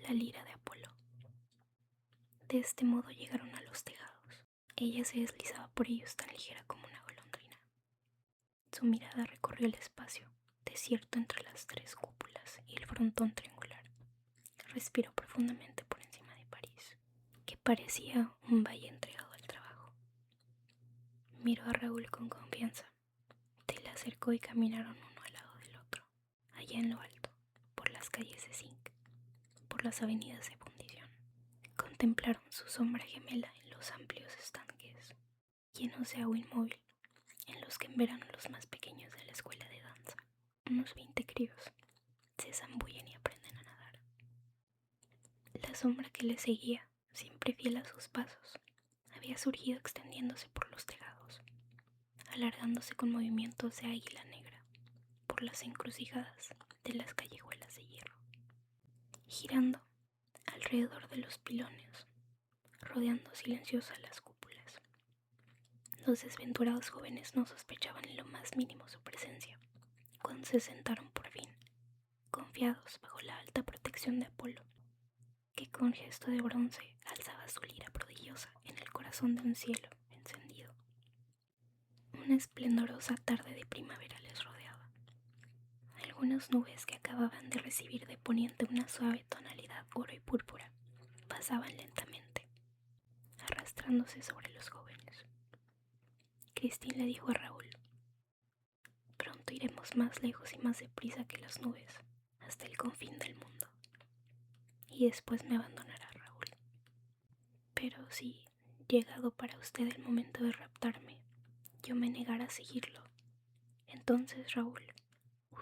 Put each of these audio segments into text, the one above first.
la lira de Apolo. De este modo llegaron a los tejados. Ella se deslizaba por ellos tan ligera como una golondrina. Su mirada recorrió el espacio desierto entre las tres cúpulas y el frontón triangular. Respiró profundamente por encima de París, que parecía un valle entregado al trabajo. Miró a Raúl con confianza. Se le acercó y caminaron uno al lado del otro, allá en lo alto, por las calles de zinc, por las avenidas de fundición. Contemplaron su sombra gemela en los amplios estanques, llenos de agua inmóvil, en los que en verano los más pequeños de la escuela de danza, unos 20 críos, se zambullen y aprenden a nadar. La sombra que le seguía, siempre fiel a sus pasos, había surgido extendiéndose por los tejados, alargándose con movimientos de águila negra por las encrucijadas de las callejuelas de hierro, girando alrededor de los pilones, rodeando silenciosas las cúpulas. Los desventurados jóvenes no sospechaban en lo más mínimo su presencia, cuando se sentaron por fin, confiados bajo la alta protección de Apolo, que con gesto de bronce alzaba su lira prodigiosa en el corazón de un cielo encendido. Una esplendorosa tarde de primavera les rodeaba. Algunas nubes que acababan de recibir de poniente una suave tonalidad oro y púrpura pasaban lentamente, arrastrándose sobre los jóvenes. Christine le dijo a Raúl: pronto iremos más lejos y más deprisa que las nubes, hasta el confín del mundo. Y después me abandonará Raúl. Pero si, llegado para usted el momento de raptarme, yo me negara a seguirlo, entonces, Raúl,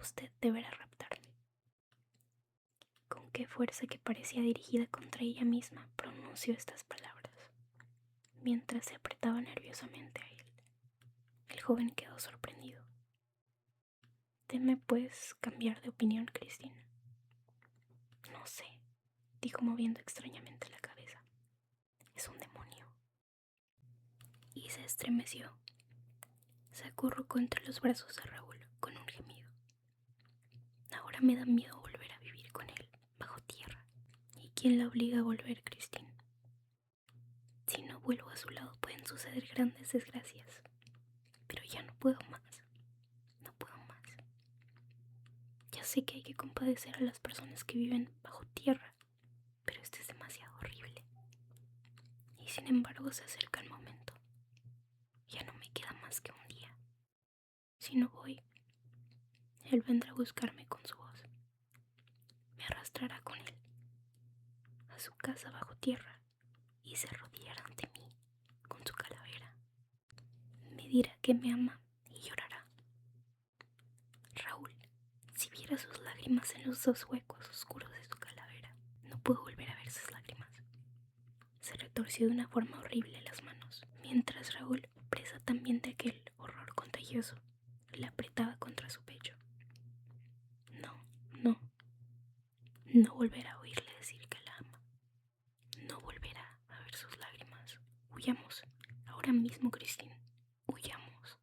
usted deberá raptarme. Con qué fuerza, que parecía dirigida contra ella misma, pronunció estas palabras, mientras se apretaba nerviosamente a él. El joven quedó sorprendido. ¿Teme, pues, cambiar de opinión, Christine? No sé, dijo moviendo extrañamente la cabeza. Es un demonio. Y se estremeció. Se acurrucó entre los brazos de Raúl con un gemido. Ahora me da miedo volver a vivir con él, bajo tierra. ¿Y quién la obliga a volver, Christine? Si no vuelvo a su lado pueden suceder grandes desgracias. Pero ya no puedo más. No puedo más. Ya sé que hay que compadecer a las personas que viven bajo tierra, pero esto es demasiado horrible. Y sin embargo se acerca el momento. Ya no me queda más que un día. Si no voy, él vendrá a buscarme con su voz. Me arrastrará con él a su casa bajo tierra y se arrodillará ante mí con su calavera. Me dirá que me ama y llorará. Raúl, si viera sus lágrimas en los dos huecos oscuros de su calavera, no puedo volver a ver sus lágrimas. Se retorció de una forma horrible las manos, mientras Raúl, presa también de aquel horror contagioso, la apretaba contra su pecho. No, no, no volverá a oírle decir que la ama. No volverá a ver sus lágrimas. Huyamos, ahora mismo, Christine, huyamos.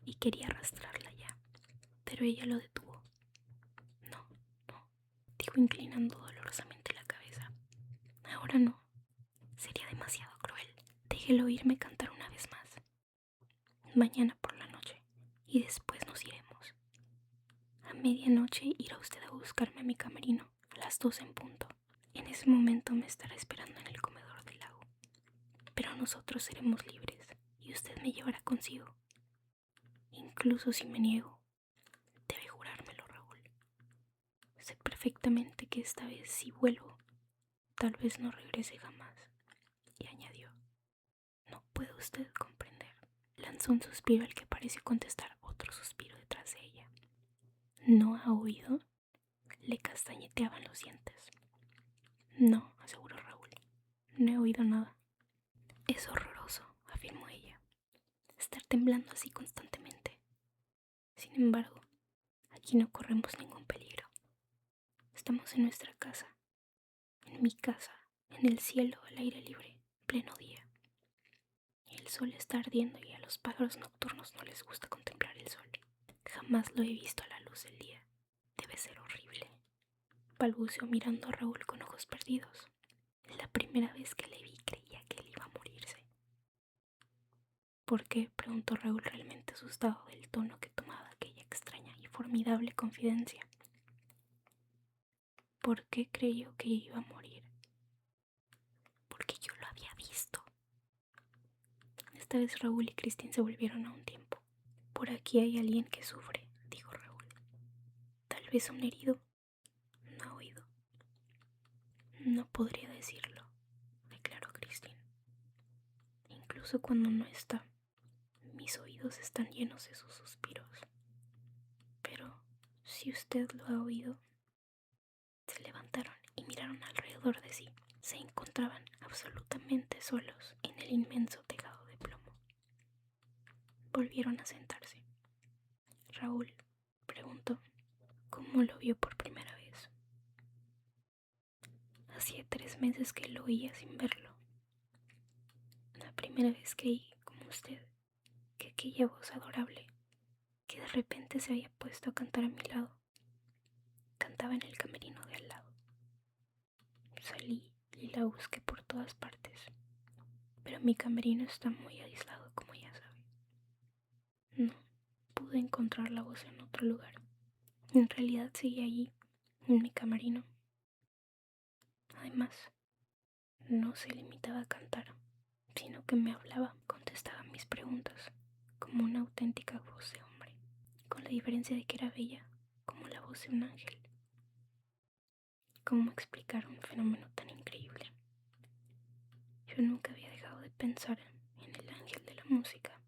Y quería arrastrarla ya, pero ella lo detuvo. No, no, dijo inclinando dolorosamente la cabeza. Ahora no, sería demasiado cruel. Déjelo oírme cantar una vez más. Mañana por la noche, y después nos iremos. A medianoche irá usted a buscarme a mi camerino, a las 2 en punto. En ese momento me estará esperando en el comedor del lago. Pero nosotros seremos libres, y usted me llevará consigo. Incluso si me niego, debe jurármelo, Raúl. Sé perfectamente que esta vez, si vuelvo, tal vez no regrese jamás. Y añadió: no puede usted comprender. Lanzó un suspiro al que pareció contestar otro suspiro detrás de ella. ¿No ha oído? Le castañeteaban los dientes. No, aseguró Raúl. No he oído nada. Es horroroso, afirmó ella, estar temblando así constantemente. Sin embargo, aquí no corremos ningún peligro. Estamos en nuestra casa, en mi casa, en el cielo, al aire libre, pleno día. El sol está ardiendo y a los pájaros nocturnos no les gusta contemplar el sol. Jamás lo he visto a la luz del día. Debe ser horrible. balbuceó mirando a Raúl con ojos perdidos. La primera vez que le vi creía que él iba a morirse. ¿Por qué?, preguntó Raúl, realmente asustado del tono que tomaba aquella extraña y formidable confidencia. ¿Por qué creyó que iba a morir? Porque yo lo había visto. Esta vez Raúl y Cristín se volvieron a un tiempo. Por aquí hay alguien que sufre, dijo Raúl. Tal vez un herido. No ha oído. No podría decirlo, declaró Cristín. Incluso cuando no está, mis oídos están llenos de sus suspiros. Pero si usted lo ha oído. Se levantaron y miraron alrededor de sí. Se encontraban absolutamente solos en el inmenso tejado de plomo. Volvieron a sentarse. Raúl preguntó cómo lo vio por primera vez. Hacía 3 meses que lo oía sin verlo. La primera vez creí, como usted, que aquella voz adorable, que de repente se había puesto a cantar a mi lado, cantaba en el camerino de al lado. Salí y la busqué por todas partes, pero mi camerino está muy aislado, como ya sabe. No pude encontrar la voz en otro lugar. En realidad seguía allí, en mi camerino. Además, no se limitaba a cantar, sino que me hablaba, contestaba mis preguntas, como una auténtica voz de hombre, con la diferencia de que era bella, como la voz de un ángel. ¿Cómo explicar un fenómeno tan increíble? Yo nunca había dejado de pensar en el ángel de la música,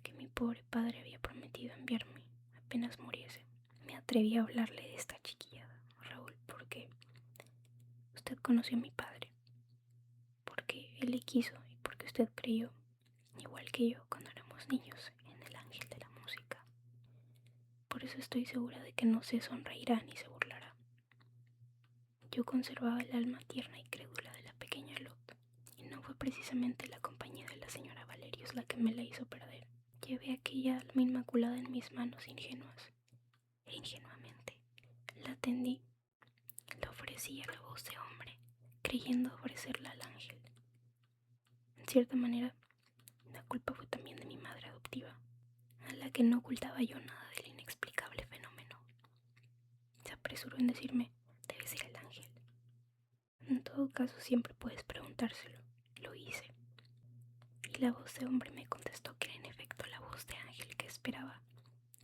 que mi pobre padre había prometido enviarme apenas muriese. Me atreví a hablarle de esta chiquillada, Raúl, porque usted conoció a mi padre, porque él le quiso y porque usted creyó, igual que yo cuando éramos niños, en el ángel de la música. Por eso estoy segura de que no se sonreirá ni se burlará. Yo conservaba el alma tierna y crédula de la pequeña Lot, y no fue precisamente la compañía de la señora Valerius la que me la hizo perder. Llevé aquella alma inmaculada en mis manos ingenuas, e ingenuamente la atendí. Le ofrecí a la voz de hombre, creyendo ofrecerla al ángel. En cierta manera, la culpa fue también de mi madre adoptiva, a la que no ocultaba yo nada del inexplicable fenómeno. Se apresuró en decirme: debe ser el ángel. En todo caso, siempre puedes preguntárselo. Lo hice. Y la voz de hombre me contestó que era en efecto la voz de ángel que esperaba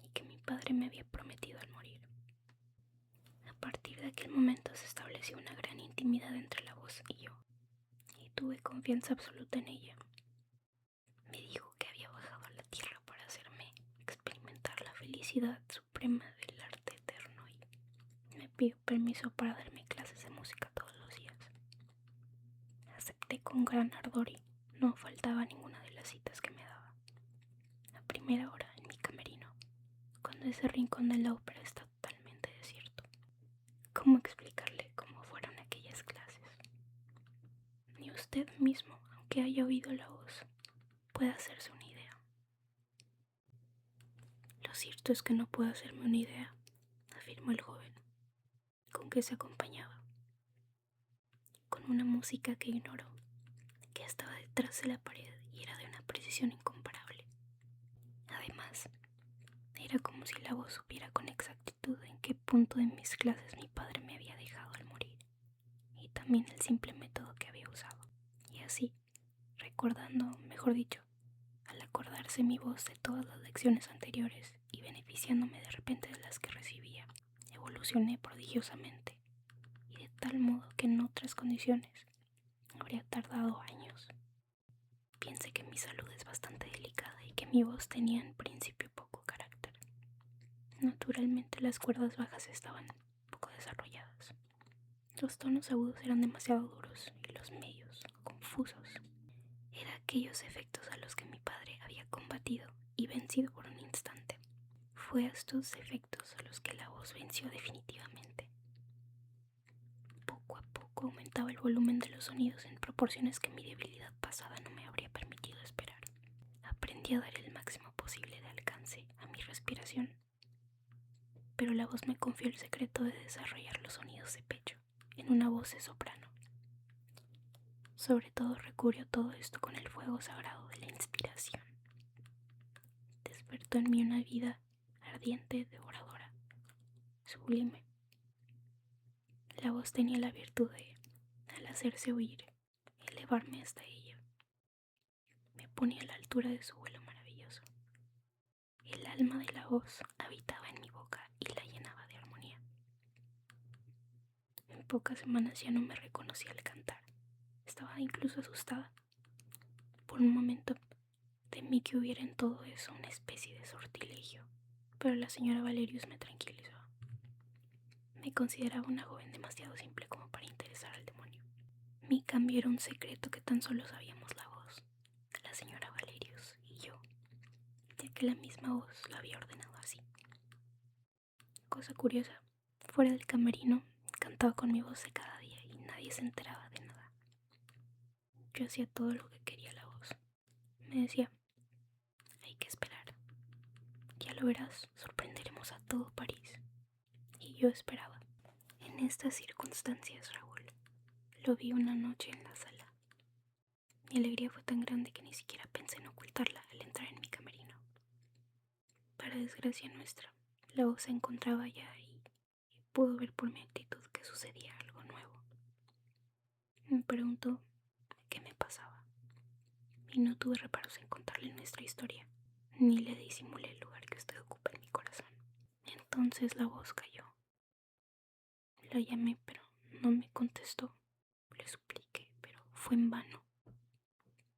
y que mi padre me había prometido al morir. A partir de aquel momento se estableció una gran intimidad entre la voz y yo, y tuve confianza absoluta en ella. Me dijo que había bajado a la tierra para hacerme experimentar la felicidad suprema del arte eterno y me pidió permiso para darme clases de música todos los días. Acepté con gran ardor y no faltaba ninguna de las citas que me daba. A primera hora en mi camerino, cuando ese rincón de la ópera está totalmente desierto. ¿Cómo explicarle cómo fueron aquellas clases? Ni usted mismo, aunque haya oído la voz, puede hacerse una idea. Lo cierto es que no puedo hacerme una idea, afirmó el joven. ¿Con qué se acompañaba? Con una música que ignoró, que estaba detrás de la pared y era de una precisión incomparable. Además, era como si la voz supiera con exactitud en qué punto de mis clases mi padre me había dejado al morir, y también el simple método que había usado. Y así, recordando, mejor dicho, al acordarse mi voz de todas las lecciones anteriores y beneficiándome de repente de las que recibía, evolucioné prodigiosamente, y de tal modo que en otras condiciones habría tardado años. Piense que mi salud es bastante delicada y que mi voz tenía en principio poco carácter. Naturalmente las cuerdas bajas estaban poco desarrolladas. Los tonos agudos eran demasiado duros y los medios confusos. Eran aquellos efectos a los que mi padre había combatido y vencido por un instante. Fue a estos efectos a los que la voz venció definitivamente. Poco a poco aumentaba el volumen de los sonidos en proporciones que mi debilidad pasada no me habría permitido esperar. Aprendí a dar el máximo posible de alcance a mi respiración, pero la voz me confió el secreto de desarrollar los sonidos una voz de soprano. Sobre todo recubrió todo esto con el fuego sagrado de la inspiración. Despertó en mí una vida ardiente, devoradora, sublime. La voz tenía la virtud de, al hacerse oír, elevarme hasta ella. Me ponía a la altura de su vuelo maravilloso. El alma de la voz habitaba en mi boca y la llenaba de armonía. En pocas semanas ya no me reconocía al cantar. Estaba incluso asustada. Por un momento temí que hubiera en todo eso una especie de sortilegio, pero la señora Valerius me tranquilizó. Me consideraba una joven demasiado simple como para interesar al demonio. Mi cambio era un secreto que tan solo sabíamos la voz, la señora Valerius y yo, ya que la misma voz lo había ordenado así. Cosa curiosa, fuera del camerino cantaba con mi voz de cada día y nadie se enteraba de nada. Yo hacía todo lo que quería la voz. Me decía, hay que esperar. Ya lo verás, sorprenderemos a todo París. Y yo esperaba. En estas circunstancias, Raúl, lo vi una noche en la sala. Mi alegría fue tan grande que ni siquiera pensé en ocultarla al entrar en mi camerino. Para desgracia nuestra, la voz se encontraba allá y pudo ver por mi actitud que sucedía algo nuevo. Me preguntó qué me pasaba y no tuve reparos en contarle nuestra historia, ni le disimulé el lugar que usted ocupa en mi corazón. Entonces la voz cayó. La llamé, pero no me contestó. Le supliqué, pero fue en vano.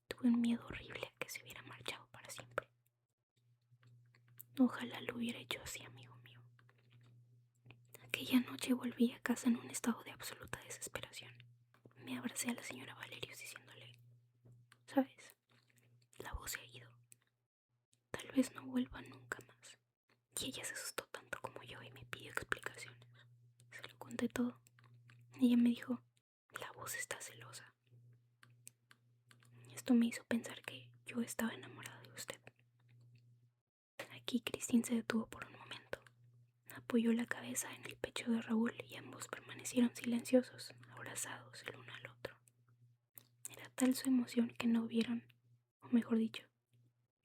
Tuve un miedo horrible a que se hubiera marchado para siempre. Ojalá lo hubiera hecho así, amigo mío. Aquella noche volví a casa en un estado de absoluta desesperación. Me abracé a la señora Valerius diciéndole, ¿sabes? La voz se ha ido. Tal vez no vuelva nunca más. Y ella se asustó tanto como yo y me pidió explicaciones. Se lo conté todo. Ella me dijo, la voz está celosa. Esto me hizo pensar que yo estaba enamorada de usted. Aquí Christine se detuvo por un momento. Apoyó la cabeza en el pecho de Raúl y ambos permanecieron silenciosos, abrazados el uno al otro. Era tal su emoción que no vieron, o mejor dicho,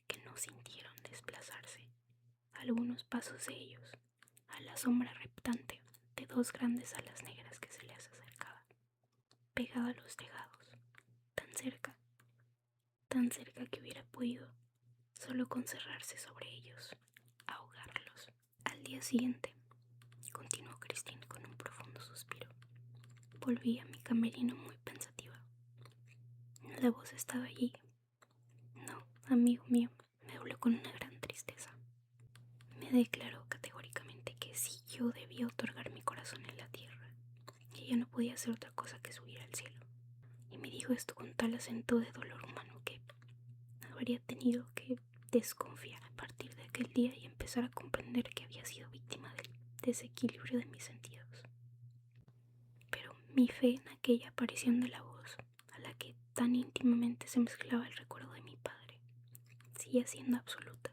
que no sintieron desplazarse algunos pasos de ellos a la sombra reptante de dos grandes alas negras que se les acercaba, pegada a los tejados, tan cerca que hubiera podido, solo con cerrarse sobre ellos, ahogarlos. Al día siguiente, continuó Christine con un profundo suspiro, volví a mi camerino muy pensativa. La voz estaba allí. No, amigo mío, me habló con una gran tristeza. Me declaró categóricamente que si yo debía otorgar mi corazón en la tierra, ella no podía hacer otra cosa que subir al cielo. Y me dijo esto con tal acento de dolor humano que habría tenido que desconfiar a partir de aquel día y empezar a comprender que había sido víctima del desequilibrio de mis sentidos. Pero mi fe en aquella aparición de la voz, a la que tan íntimamente se mezclaba el recuerdo de mi padre, seguía siendo absoluta.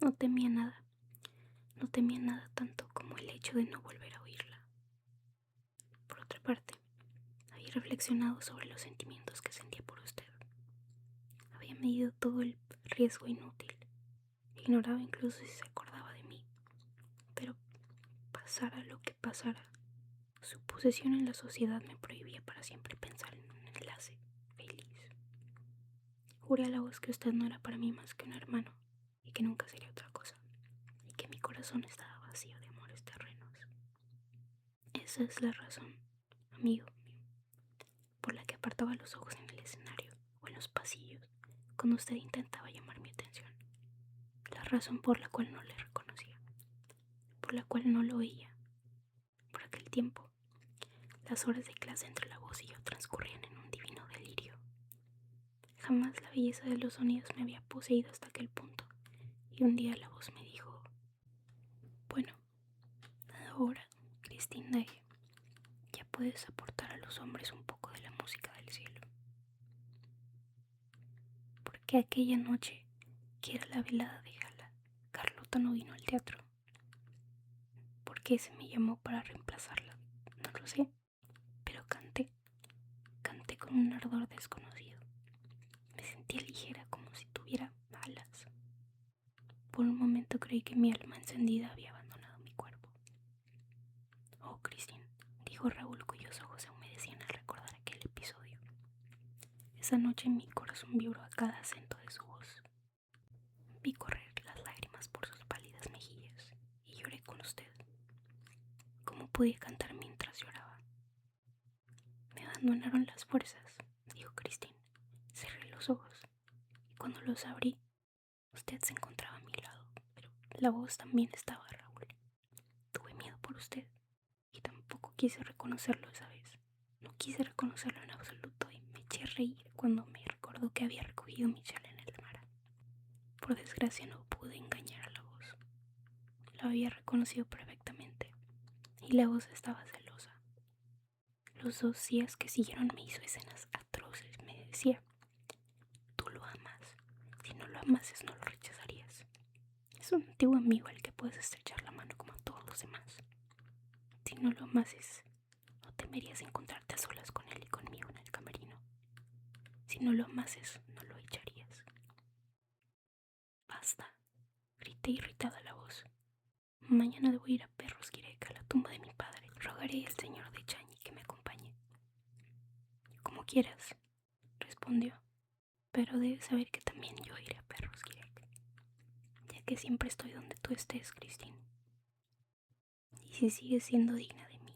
No temía nada tanto como el hecho de no volver a oírla. Por otra parte, había reflexionado sobre los sentimientos que sentía por usted. Había medido todo el riesgo inútil. Ignoraba incluso si se acordaba de mí. Pero pasara lo que pasara, su posesión en la sociedad me prohibía para siempre pensar en un enlace feliz. Juré a la voz que usted no era para mí más que un hermano y que nunca sería otra cosa, y que mi corazón estaba vacío de amores terrenos. Esa es la razón, amigo mío, por la que apartaba los ojos en el escenario o en los pasillos cuando usted intentaba llamar mi atención. La razón por la cual no le reconocía, por la cual no lo oía. Por aquel tiempo, las horas de clase entre la voz y yo transcurrían en un divino delirio. Jamás la belleza de los sonidos me había poseído hasta aquel punto, y un día la voz me dijo, bueno, ahora, Christine Day, ya puedes aportar a los hombres un poco de la música del cielo. Porque aquella noche, que era la velada de gala, Carlota no vino al teatro. ¿Por qué se me llamó para reemplazarla? No lo sé. con un ardor desconocido. Me sentía ligera como si tuviera alas. Por un momento creí que mi alma encendida había abandonado mi cuerpo. Oh, Christine, dijo Raúl, cuyos ojos se humedecían al recordar aquel episodio. Esa noche mi corazón vibró a cada acento de su voz. Vi correr las lágrimas por sus pálidas mejillas y lloré con usted. ¿Cómo podía cantar mientras lloraba? Me abandonaron las fuerzas, dijo Christine. Cerré los ojos y cuando los abrí, usted se encontraba a mi lado, pero la voz también estaba, Raúl. Tuve miedo por usted y tampoco quise reconocerlo esa vez. No quise reconocerlo en absoluto y me eché a reír cuando me recordó que había recogido mi chal en el mar. Por desgracia no pude engañar a la voz. La había reconocido perfectamente y la voz estaba celosa. Los 2 días que siguieron me hizo escenas atroces. Me decía: tú lo amas, si no lo amases no lo rechazarías. Es un antiguo amigo al que puedes estrechar la mano como a todos los demás. Si no lo amases, no temerías encontrarte a solas con él y conmigo en el camerino. Si no lo amases, no lo echarías. Basta, grité irritada la voz. Mañana debo ir a Perros-Guirec, a la tumba de mi padre. Rogaré al señor de Chañi que me acompañe. Como quieras, respondió, pero debes saber que también yo iré a Perros-Guirec, ya que siempre estoy donde tú estés, Christine. Y si sigues siendo digna de mí,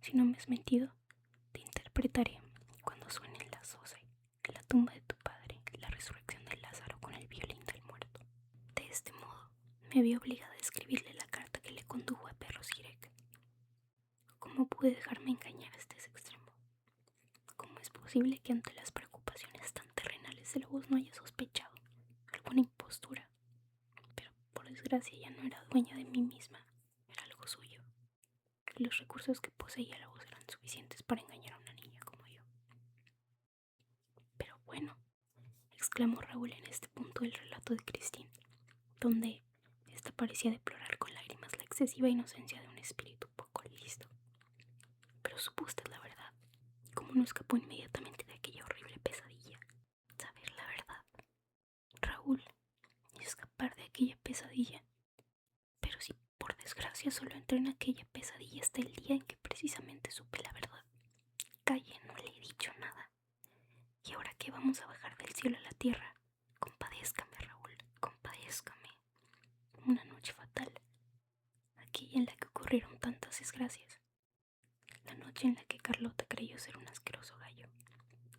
si no me has mentido, te interpretaré cuando suenen las 12, la tumba de tu padre, la resurrección de Lázaro con el violín del muerto. De este modo, me vi obligada a escribirle la carta que le condujo a Perros-Guirec. ¿Cómo pude dejarme engañar hasta ese extremo? ¿Cómo es posible que ante las preocupaciones tan terrenales de la voz no haya sospechado alguna impostura? Pero por desgracia ya no era dueña de mí misma, era algo suyo. Los recursos que poseía la voz eran suficientes para engañar a una niña como yo. Pero bueno, exclamó Raúl en este punto del relato de Christine, donde esta parecía deplorar con lágrimas la excesiva inocencia de un espíritu poco listo. Pero supo usted la verdad, como no escapó inmediatamente de aquella horrible pesadilla. Saber la verdad, Raúl, y escapar de aquella pesadilla. Pero si por desgracia solo entré en aquella pesadilla hasta el día en que precisamente supe la verdad. Calle, no le he dicho nada. Y ahora que vamos a bajar del cielo a la tierra, compadézcame, Raúl, compadézcame. Una noche fatal, aquella en la que ocurrieron tantas desgracias. La noche en la que Carlota creyó ser un asqueroso gallo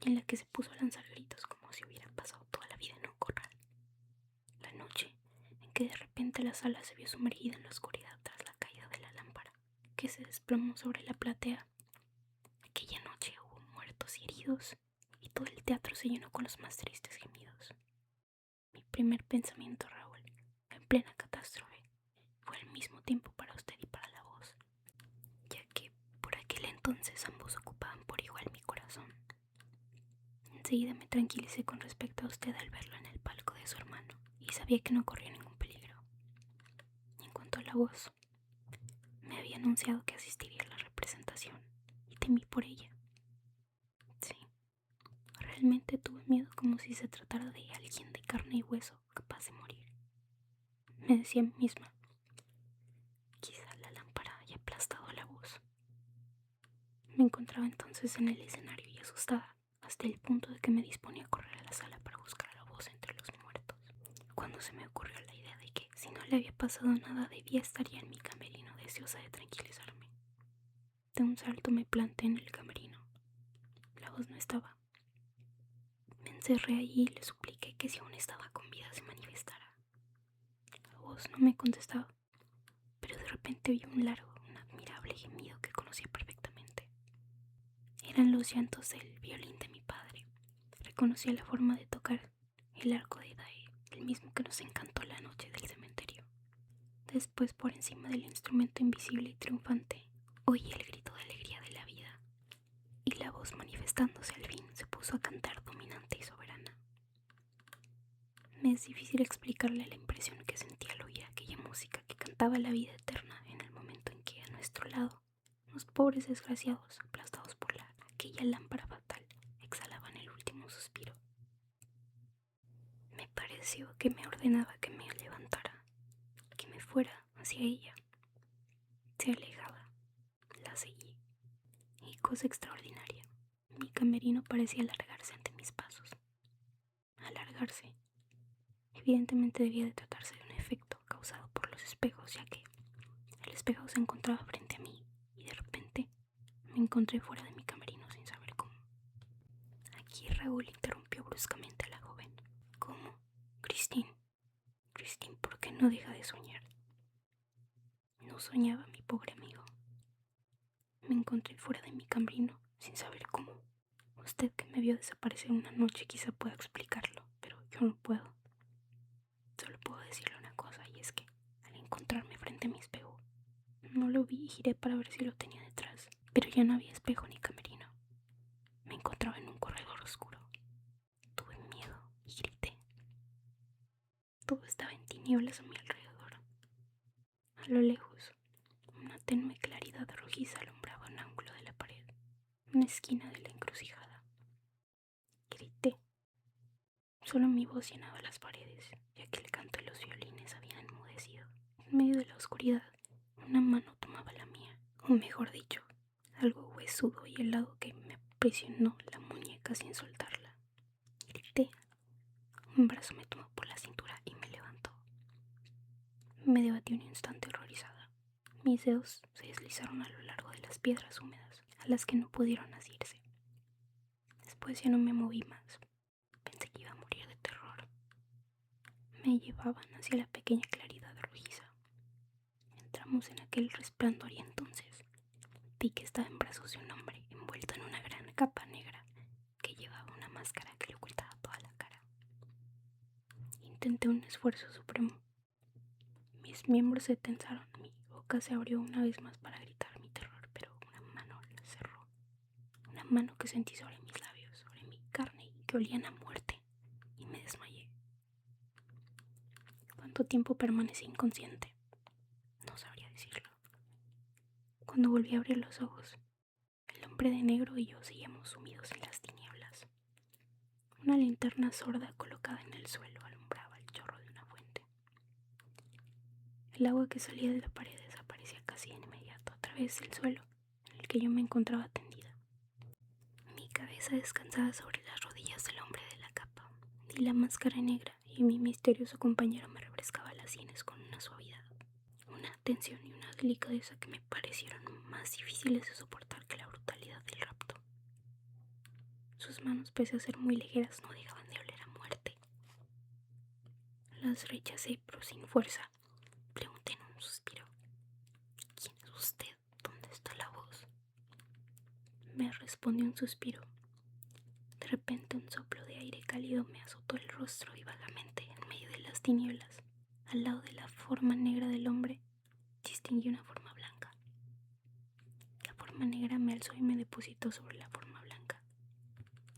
y en la que se puso a lanzar gritos como si hubiera pasado toda la vida en un corral. La noche en que de repente la sala se vio sumergida en la oscuridad tras la caída de la lámpara que se desplomó sobre la platea. Aquella noche hubo muertos y heridos y todo el teatro se llenó con los más tristes gemidos. Mi primer pensamiento, Raúl, en plena catástrofe, fue al mismo tiempo para usted y para la voz, ya que por aquel entonces ambos ocupaban por igual mi corazón. Enseguida me tranquilicé con respecto a usted al verlo en el palco de su hermano y sabía que no corría ningún peligro. En cuanto a la voz, me había anunciado que asistiría a la representación y temí por ella. Sí, realmente tuve miedo como si se tratara de alguien de carne y hueso capaz de morir. Me decía a mí misma, quizá la lámpara haya aplastado a la voz. Me encontraba entonces en el escenario y asustada, hasta el punto de que me disponía a correr a la sala para buscar a la voz entre los muertos, cuando se me ocurrió la idea de que, si no le había pasado nada, debía estar ya en mi camerino, deseosa de tranquilizarme. De un salto me planté en el camerino. La voz no estaba. Me encerré allí y le supliqué que si aún estaba con vida se manifestara. La voz no me contestaba, pero de repente oí un largo, un admirable gemido que conocía perfectamente. Eran los llantos del violín de mi padre. Reconocía la forma de tocar el arco de Dae, el mismo que nos encantó la noche del cementerio. Después, por encima del instrumento invisible y triunfante, oí el grito de alegría de la vida, y la voz, manifestándose al fin, se puso a cantar dominante y soberana. Me es difícil explicarle la impresión que sentí al oír aquella música que cantaba la vida eterna en el momento en que a nuestro lado, unos pobres desgraciados aplastados por aquella lámpara fatal, pareció que me ordenaba que me levantara, que me fuera hacia ella. Se alejaba, la seguí, y cosa extraordinaria, mi camerino parecía alargarse ante mis pasos. Alargarse. Evidentemente debía de tratarse de un efecto causado por los espejos, ya que el espejo se encontraba frente a mí y de repente me encontré fuera de mi camerino sin saber cómo. Aquí Raúl interrumpió bruscamente a la joven. ¿Cómo? Christine, ¿por qué no deja de soñar? No soñaba, mi pobre amigo. Me encontré fuera de mi camerino sin saber cómo. Usted que me vio desaparecer una noche quizá pueda explicarlo, pero yo no puedo. Solo puedo decirle una cosa, y es que al encontrarme frente a mi espejo, no lo vi y giré para ver si lo tenía detrás, pero ya no había espejo ni camerino. Me encontraba en un corredor oscuro. Tuve miedo y grité. Todo estaba en tinieblas a mi alrededor. A lo lejos, una tenue claridad rojiza alumbraba un ángulo de la pared, una esquina de la encrucijada. Grité. Solo mi voz llenaba las paredes, ya que el canto y los violines habían enmudecido. En medio de la oscuridad, una mano tomaba la mía, o mejor dicho, algo huesudo y helado que me presionó la muñeca sin soltarla. Grité. Un brazo me tomó por la cintura y me levantó. Me debatí un instante horrorizada. Mis dedos se deslizaron a lo largo de las piedras húmedas, a las que no pudieron asirse. Después ya no me moví más. Pensé que iba a morir de terror. Me llevaban hacia la pequeña claridad rojiza. Entramos en aquel resplandor y entonces vi que estaba en brazos de un hombre envuelto en una gran capa negra que llevaba una máscara que le ocultaba toda la cara. Intenté un esfuerzo supremo. Mis miembros se tensaron, mi boca se abrió una vez más para gritar mi terror, pero una mano la cerró. Una mano que sentí sobre mis labios, sobre mi carne y que olían a muerte, y me desmayé. ¿Cuánto tiempo permanecí inconsciente? No sabría decirlo. Cuando volví a abrir los ojos, el hombre de negro y yo seguíamos sumidos en las tinieblas. Una linterna sorda colocada en el suelo alumbraba el chorro de una fuente. El agua que salía de la pared desaparecía casi de inmediato a través del suelo en el que yo me encontraba tendida. Mi cabeza descansaba sobre las rodillas del hombre de la capa, y la máscara negra y mi misterioso compañero me refrescaba las sienes con una suavidad, una atención y una delicadeza que me parecieron más difíciles de soportar que la brutalidad del rapto. Sus manos, pese a ser muy ligeras, no dejaban de oler a muerte. Las rechacé, pero sin fuerza. Pregunté en un suspiro: ¿quién es usted? ¿Dónde está la voz? Me respondió un suspiro. De repente un soplo de aire cálido me azotó el rostro y vagamente, en medio de las tinieblas, al lado de la forma negra del hombre, distinguí una forma blanca. La forma negra me alzó y me depositó sobre la forma blanca.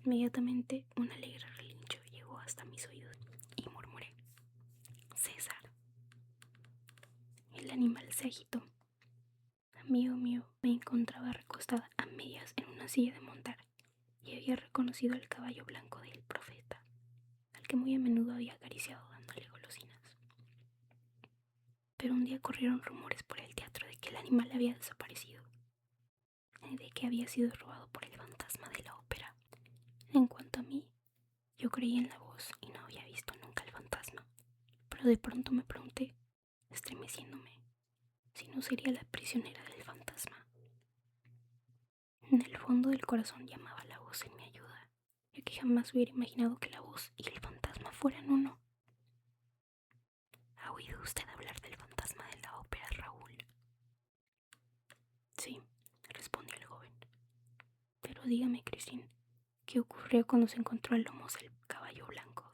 Inmediatamente un alegre relincho llegó hasta mis oídos y murmuré: César. El animal se agitó. Amigo mío, me encontraba recostada a medias en una silla de montar y había reconocido al caballo blanco del profeta, al que muy a menudo había acariciado dándole golosinas. Pero un día corrieron rumores por el teatro de que el animal había desaparecido, de que había sido robado por el fantasma de la ópera. En cuanto a mí, yo creí en la voz y no había visto nunca al fantasma, pero de pronto me pregunté, estremeciéndome, si no sería la prisionera del fantasma. En el fondo del corazón llamaba la voz en mi ayuda, ya que jamás hubiera imaginado que la voz y el fantasma fueran uno. ¿Ha oído usted hablar del fantasma de la ópera, Raúl? Sí, respondió el joven. Pero dígame, Christine, ¿qué ocurrió cuando se encontró al lomo del caballo blanco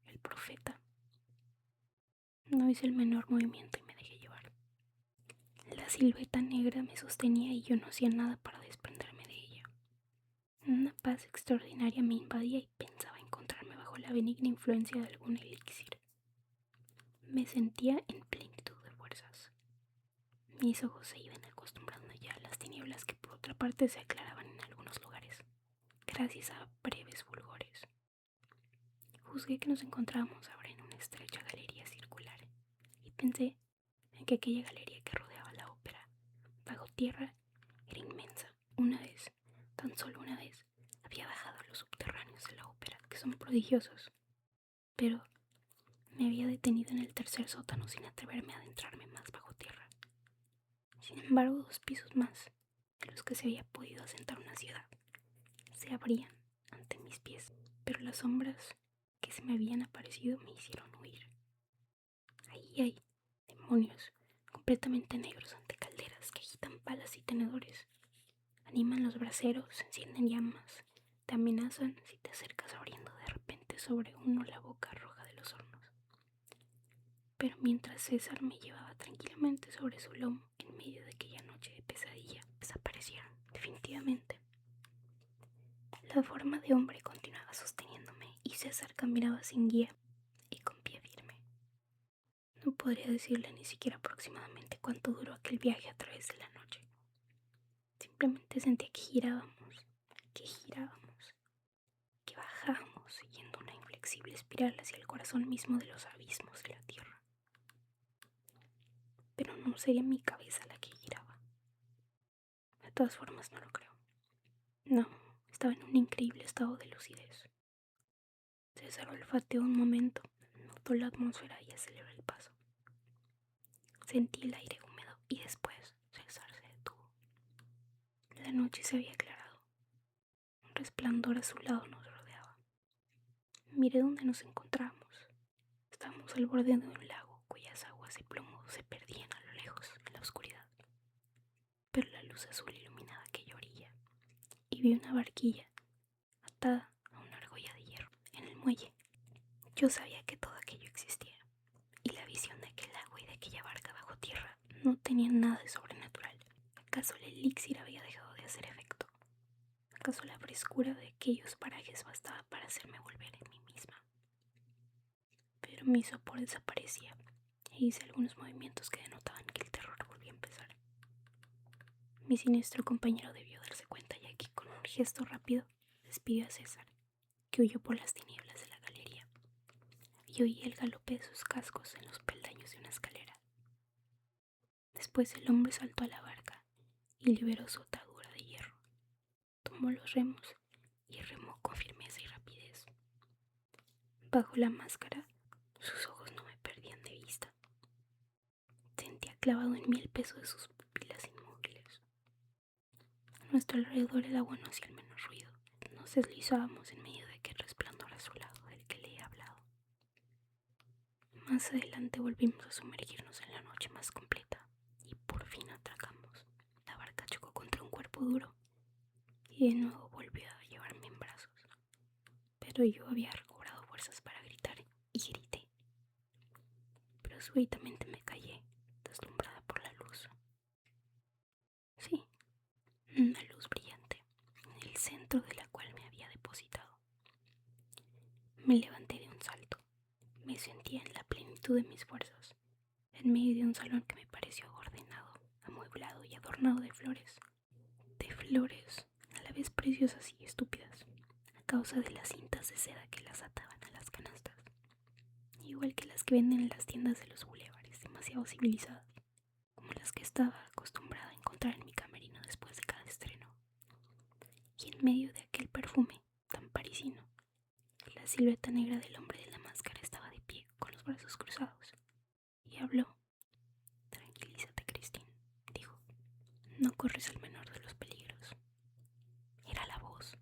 del profeta? No hice el menor movimiento y me dejé llevar. La silueta negra me sostenía y yo no hacía nada para desprenderme de ella. Una paz extraordinaria me invadía y pensaba encontrarme bajo la benigna influencia de algún elixir. Me sentía en plenitud de fuerzas. Mis ojos se iban acostumbrando ya a las tinieblas que por otra parte se aclaraban en algunos lugares, gracias a breves fulgores. Juzgué que nos encontrábamos ahora en un Pensé en que aquella galería que rodeaba la ópera, bajo tierra, era inmensa. Una vez, tan solo una vez, había bajado a los subterráneos de la ópera, que son prodigiosos, pero me había detenido en el tercer sótano sin atreverme a adentrarme más bajo tierra. Sin embargo, 2 pisos más, en los que se había podido asentar una ciudad, se abrían ante mis pies, pero las sombras que se me habían aparecido me hicieron huir. Ahí hay demonios completamente negros ante calderas que agitan palas y tenedores. Animan los braseros, encienden llamas, te amenazan si te acercas abriendo de repente sobre uno la boca roja de los hornos. Pero mientras César me llevaba tranquilamente sobre su lomo en medio de aquella noche de pesadilla, desaparecieron definitivamente. La forma de hombre continuaba sosteniéndome y César caminaba sin guía y con pie firme. No podría decirle ni siquiera aproximadamente cuánto duró aquel viaje a través de la noche. Simplemente sentía que girábamos, que bajábamos siguiendo una inflexible espiral hacia el corazón mismo de los abismos de la tierra. Pero no sería mi cabeza la que giraba. De todas formas no lo creo. No, estaba en un increíble estado de lucidez. César olfateó un momento, notó la atmósfera y aceleró el paso. Sentí el aire húmedo y después César se detuvo. La noche se había aclarado. Un resplandor azulado nos rodeaba. Miré dónde nos encontrábamos. Estábamos al borde de un lago cuyas aguas de plomo se perdían a lo lejos en la oscuridad. Pero la luz azul iluminaba aquella orilla y vi una barquilla atada a una argolla de hierro en el muelle. Yo sabía que todo aquello existía y la visión de aquel lago y de aquella barca bajo tierra no tenía nada de sobrenatural. ¿Acaso el elixir había dejado de hacer efecto? ¿Acaso la frescura de aquellos parajes bastaba para hacerme volver en mí misma? Pero mi sopor desaparecía e hice algunos movimientos que denotaban que el terror volvía a empezar. Mi siniestro compañero debió darse cuenta ya que con un gesto rápido despidió a César, que huyó por las tinieblas de la galería, y oí el galope de sus cascos en los peldaños de una escalera. Después el hombre saltó a la barca y liberó su atadura de hierro. Tomó los remos y remó con firmeza y rapidez. Bajo la máscara, sus ojos no me perdían de vista. Sentía clavado en mí el peso de sus pupilas inmóviles. A nuestro alrededor el agua no hacía el menor ruido. Nos deslizábamos en medio de aquel resplandor azulado del que le he hablado. Más adelante volvimos a sumergirnos en la noche más completa y por fin atracamos. La barca chocó contra un cuerpo duro y de nuevo volvió a llevarme en brazos. Pero yo había recobrado fuerzas para gritar y grité. Pero súbitamente me callé, deslumbrada por la luz. Sí, una luz brillante, en el centro de la cual me había depositado. Me levanté de un salto. Me sentía en la plenitud de mis fuerzas, en medio de un salón que me pareció ordenado, amueblado y adornado de flores. De flores, a la vez preciosas y estúpidas, a causa de las cintas de seda que las ataban a las canastas, igual que las que venden en las tiendas de los bulevares demasiado civilizadas, como las que estaba acostumbrada a encontrar en mi camerino después de cada estreno. Y en medio de aquel perfume tan parisino, la silueta negra del hombre de la máscara estaba de pie, con los brazos cruzados, y habló. Tranquilízate, Christine, dijo. No corres el menor de los peligros. Era la voz.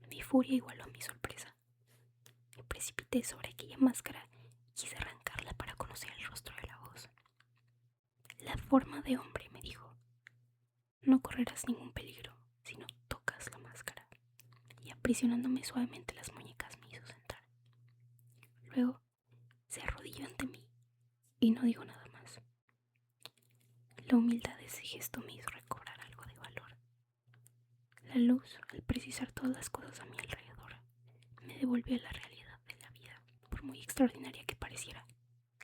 Mi furia igualó a mi sorpresa. Me precipité sobre aquella máscara y quise arrancarla para conocer el rostro de la voz. La forma de hombre me dijo: no correrás ningún peligro si no tocas la máscara. Y aprisionándome suavemente las muñecas me hizo sentar. Luego se arrodilló ante mí y no dijo nada más. La humildad de ese gesto me hizo recobrar algo de valor. La luz, al precisar todas las cosas a mi alrededor, me devolvió a la realidad de la vida. Por muy extraordinaria que pareciera,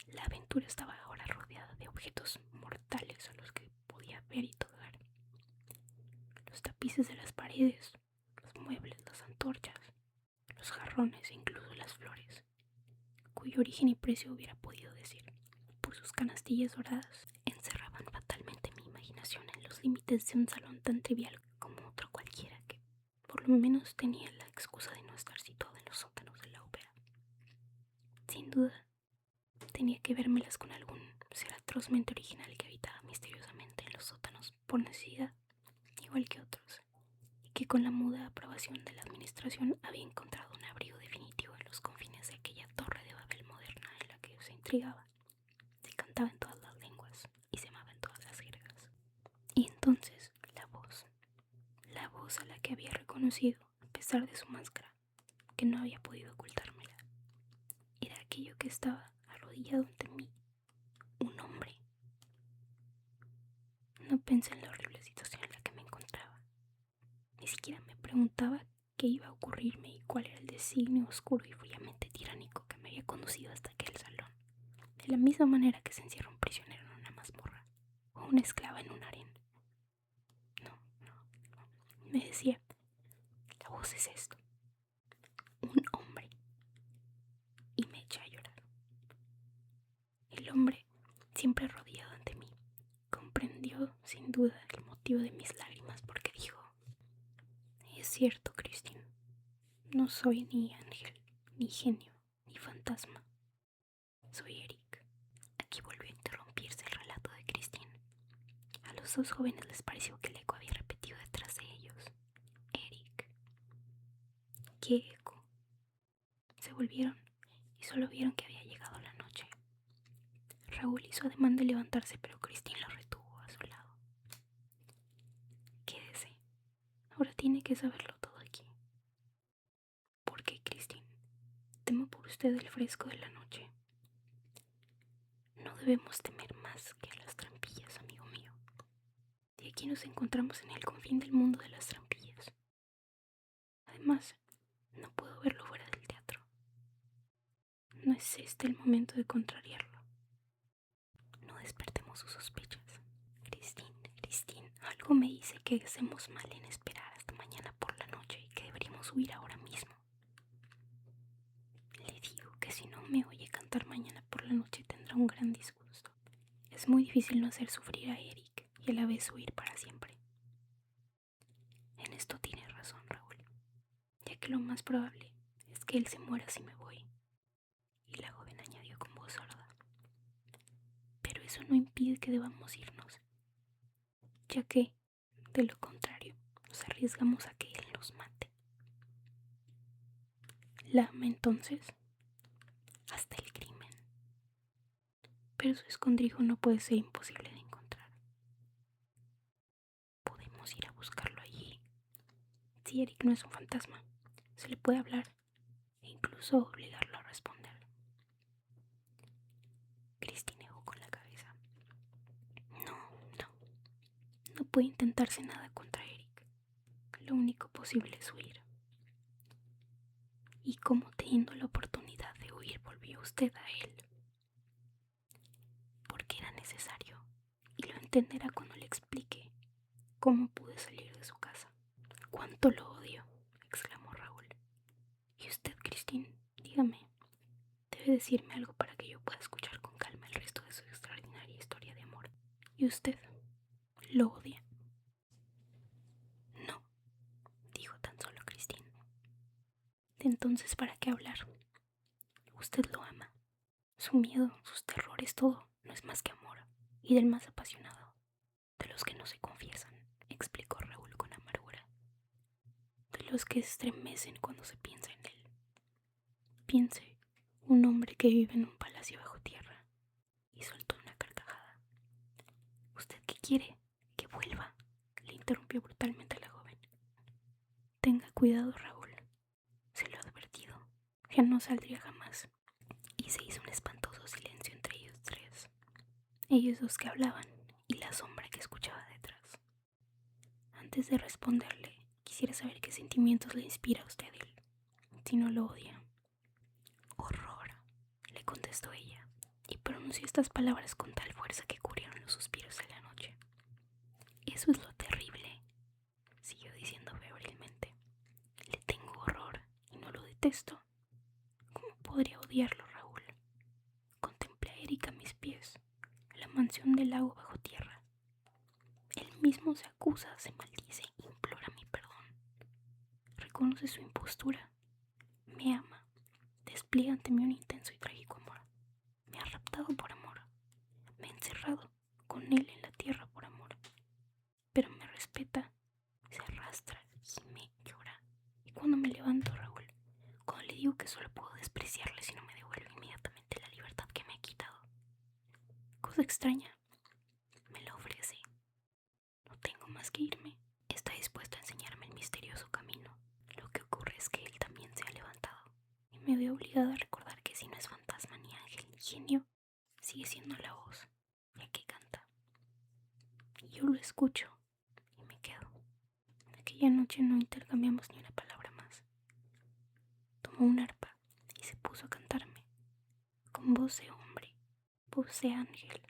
la aventura estaba ahora rodeada de objetos mortales a los que podía ver y tocar. Los tapices de las paredes, los muebles, las antorchas, los jarrones e incluso las flores, cuyo origen y precio hubiera podido decir, sus canastillas doradas encerraban fatalmente mi imaginación en los límites de un salón tan trivial como otro cualquiera que, por lo menos, tenía la excusa de no estar situado en los sótanos de la ópera. Sin duda, tenía que vérmelas con algún ser atrozmente original que habitaba misteriosamente en los sótanos por necesidad, igual que otros, y que con la muda aprobación de la administración había encontrado un abrigo definitivo en los confines de aquella torre de Babel moderna en la que se intrigaba, se cantaba en todas las lenguas y se amaba en todas las jergas. Y entonces la voz a la que había reconocido, a pesar de su máscara, que no había podido ocultármela, era aquello que estaba arrodillado ante mí, un hombre. No pensé en la horrible situación en la que me encontraba. Ni siquiera me preguntaba qué iba a ocurrirme y cuál era el designio oscuro y fríamente tiránico que me había conducido hasta aquel salón. De la misma manera que se encierra un prisionero en una mazmorra o una esclava en un harén. No, me decía, la voz es esto, un hombre. Y me eché a llorar. El hombre, siempre arrodillado ante mí, comprendió sin duda el motivo de mis lágrimas porque dijo, es cierto, Christine, no soy ni ángel, ni genio, ni fantasma. Soy Eric. Aquí volvió a interrumpirse el relato de Christine. A los dos jóvenes les pareció que el eco había repetido detrás de ellos. Eric. ¿Qué eco? Se volvieron y solo vieron que había llegado la noche. Raúl hizo ademán de levantarse, pero Christine lo retuvo a su lado. Quédese. Ahora tiene que saberlo todo aquí. ¿Por qué, Christine? Temo por usted el fresco de la noche. No debemos temer más que a las trampillas, amigo mío. Y aquí nos encontramos en el confín del mundo de las trampillas. Además, no puedo verlo fuera del teatro. No es este el momento de contrariarlo. No despertemos sus sospechas. Christine, algo me dice que hacemos mal en esperar hasta mañana por la noche y que deberíamos huir ahora mismo. Le digo que si no me oye cantar mañana por la noche tendrá un gran disgusto. Es muy difícil no hacer sufrir a Eric y a la vez huir para siempre. En esto tiene razón, Raúl, ya que lo más probable es que él se muera si me voy. Y la joven añadió con voz sorda, pero eso no impide que debamos irnos, ya que, de lo contrario, nos arriesgamos a que él nos mate. La ama entonces hasta el crimen, pero su escondrijo no puede ser imposible de encontrar. Podemos ir a buscarlo allí. Si Eric no es un fantasma, se le puede hablar e incluso obligarlo a responder. Christine negó con la cabeza. No puede intentarse nada contra Eric. Lo único posible es huir. ¿Y cómo, teniendo la oportunidad de huir, volvió usted a él? Porque era necesario, y lo entenderá cuando le explique cómo pude salir de su casa. ¡Cuánto lo odio!, exclamó Raúl. ¿Y usted, Christine? Dígame. Debe decirme algo para que yo pueda escuchar con calma el resto de su extraordinaria historia de amor. ¿Y usted? ¿Lo odia? No, dijo tan solo Christine. Entonces, ¿para qué hablar? Usted lo ama. Su miedo, sus terrores, todo no es más que amor, y del más apasionado, de los que no se confiesan, explicó Raúl con amargura, de los que estremecen cuando se piensa en él. Piense, un hombre que vive en un palacio bajo tierra, y soltó una carcajada. ¿Usted qué quiere? Que vuelva, le interrumpió brutalmente la joven. Tenga cuidado, Raúl, se lo he advertido, ya no saldría jamás. Y se hizo un espantoso silencio entre ellos tres, ellos dos que hablaban y la sombra que escuchaba detrás. Antes de responderle, quisiera saber qué sentimientos le inspira a usted él, si no lo odia. Horror, le contestó ella, y pronunció estas palabras con tal fuerza que cubrieron los suspiros de la noche. Eso es lo terrible, siguió diciendo febrilmente. Le tengo horror y no lo detesto. ¿Cómo podría odiarlo, Raúl? Contemplé a Erika a mis pies, mansión del lago bajo tierra. Él mismo se acusa, se maldice, implora mi perdón. Reconoce su impostura. Me ama. Despliega ante mí un intenso y trágico amor. Me ha raptado por amor. Me ha encerrado con él en la tierra por amor. Pero me respeta, se arrastra, gime, llora. Y cuando me levanto, Raúl, cuando le digo que solo puedo despreciarle si no me devuelve inmediatamente la libertad que me ha quitado, cosa extraña, me la ofrece. No tengo más que irme. Está dispuesto a enseñarme el misterioso camino. Lo que ocurre es que él también se ha levantado y me veo obligada a recordar que si no es fantasma ni ángel ni genio, sigue siendo la voz, la que canta. Y yo lo escucho y me quedo. Aquella noche no intercambiamos ni una palabra más. Tomó un arpa y se puso a cantarme, con voz de hombre, voz de ángel,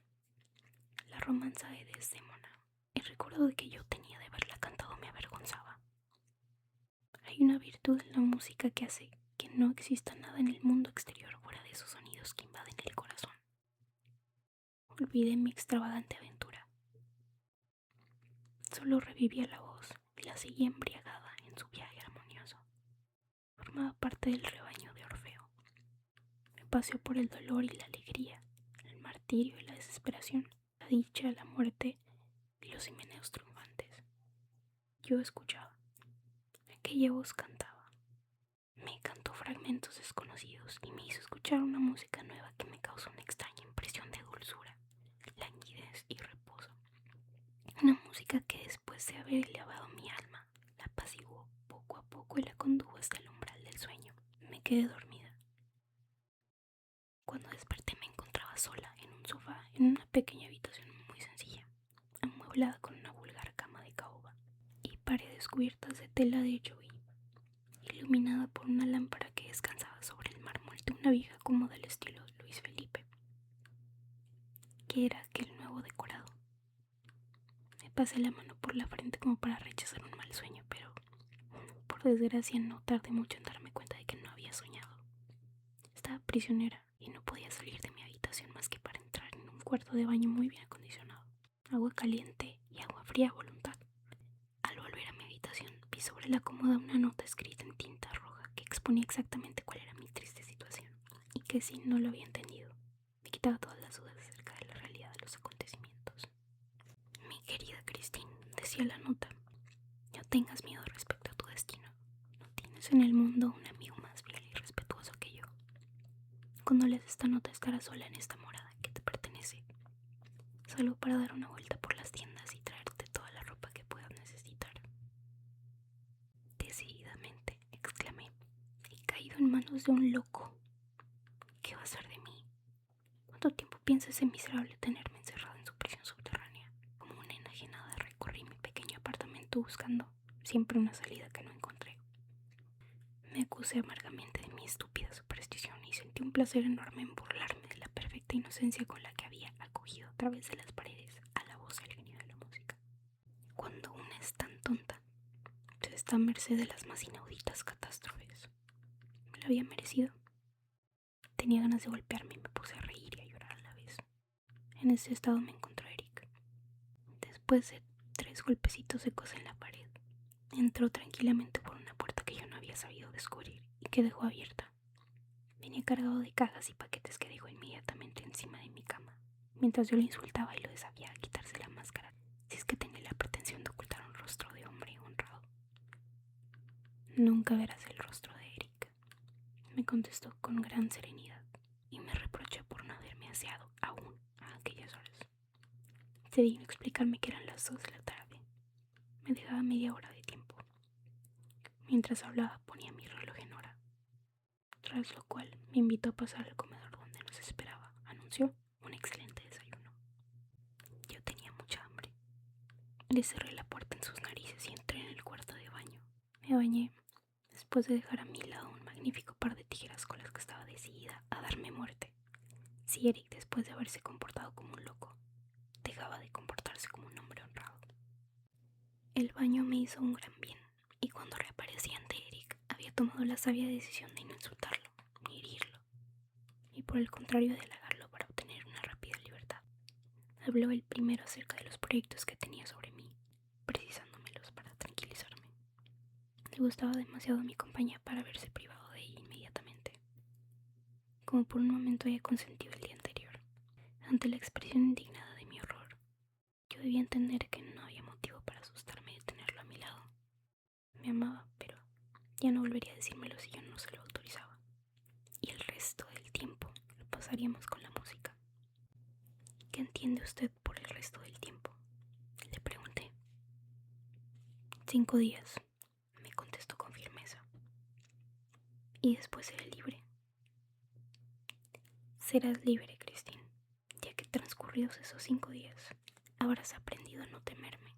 la romanza de Desdémona. El recuerdo de que yo tenía de haberla cantado me avergonzaba. Hay una virtud en la música que hace que no exista nada en el mundo exterior fuera de esos sonidos que invaden el corazón. Olvidé mi extravagante aventura. Solo revivía la voz y la seguía embriagada en su viaje armonioso. Formaba parte del rebaño de Orfeo. Me paseó por el dolor y la alegría, el martirio y la desesperación, la dicha, la muerte y los himeneos triunfantes. Yo escuchaba. Aquella voz cantaba. Me cantó fragmentos desconocidos y me hizo escuchar una música nueva que me causó una extraña impresión de dulzura, languidez y reposo. Una música que después de haber elevado mi alma, la apaciguó poco a poco y la condujo hasta el umbral del sueño. Me quedé dormida. Cuando desperté me encontraba sola en un sofá en una pequeña habitación muy sencilla, amueblada con una vulgar cama de caoba y paredes cubiertas de tela de choy, iluminada por una lámpara que descansaba sobre el mármol de una vieja cómoda del estilo de Luis Felipe, que era aquel nuevo decorado. Me pasé la mano por la frente como para rechazar un mal sueño, pero por desgracia no tardé mucho en darme cuenta de que no había soñado. Estaba prisionera y no podía salir de mi habitación más que para entrar en un cuarto de baño muy bien acondicionado, agua caliente y agua fría a voluntad. Al volver a mi habitación vi sobre la cómoda una nota escrita en tinta roja que exponía exactamente cuál era mi triste situación y que si no lo había entendido me quitaba todas las dudas acerca de la realidad de los acontecimientos. Mi querida Christine, decía la nota, no tengas miedo respecto a tu destino. No tienes en el mundo un amigo más fiel y respetuoso que yo. Cuando leas esta nota estarás sola en esta morada que te pertenece, solo para dar una vuelta por las tiendas y traerte toda la ropa que puedas necesitar. Decididamente, exclamé, he caído en manos de un loco. ¿Qué va a ser de mí? ¿Cuánto tiempo piensa ese miserable tenerme encerrada en su prisión subterránea? Como una enajenada recorrí mi pequeño apartamento buscando siempre una salida que no encontré. Me acusé amargamente de mi estúpida superstición y sentí un placer enorme en burlarme de la perfecta inocencia con la que había acogido a través de las paredes a la voz del genio de la música. Cuando una es tan tonta, se está a merced de las más inauditas catástrofes. Me lo había merecido. Tenía ganas de golpearme y me puse a reír y a llorar a la vez. En ese estado me encontró Eric. Después de 3 golpecitos secos en la pared, entró tranquilamente por una puerta que yo no había sabido descubrir y que dejó abierta. Venía cargado de cajas y paquetes que dejó inmediatamente encima de mi cama, mientras yo le insultaba y lo desafiaba a quitarse la máscara, si es que tenía la pretensión de ocultar un rostro de hombre honrado. Nunca verás el rostro de Eric, me contestó con gran serenidad y me reprochó por no haberme aseado aún a aquellas horas. Se dignó explicarme que eran las 2 de la tarde. Me dejaba media hora de tiempo. Mientras hablaba ponía mi reloj en hora, tras lo cual me invitó a pasar al comedor donde nos esperaba. Anunció un excelente desayuno. Yo tenía mucha hambre. Le cerré la puerta en sus narices y entré en el cuarto de baño. Me bañé, después de dejar a mi lado un magnífico par de tijeras con las que estaba decidida a darme muerte. Si Eric, después de haberse comportado como un loco, dejaba de comportarse como un hombre honrado. El baño me hizo un gran bien, y cuando reaparecí ante Eric, había tomado la sabia decisión de no insultarlo, ni herirlo, y por el contrario de halagarlo para obtener una rápida libertad. habló el primero acerca de los proyectos que tenía sobre mí, precisándomelos para tranquilizarme. Le gustaba demasiado mi compañía para verse privado de ella inmediatamente, como por un momento había consentido el día anterior. Ante la expresión indignada de mi horror, yo debía entender que no había motivo para asustarme de tenerlo a mi lado. Me amaba, pero ya no volvería a decírmelo si yo no se lo autorizaba. Y el resto del tiempo lo pasaríamos con la música. ¿Qué entiende usted por el resto del tiempo?, le pregunté. 5 días, me contestó con firmeza. Y después seré libre. Serás libre, Christine, ya que transcurridos esos 5 días, habrás aprendido a no temerme.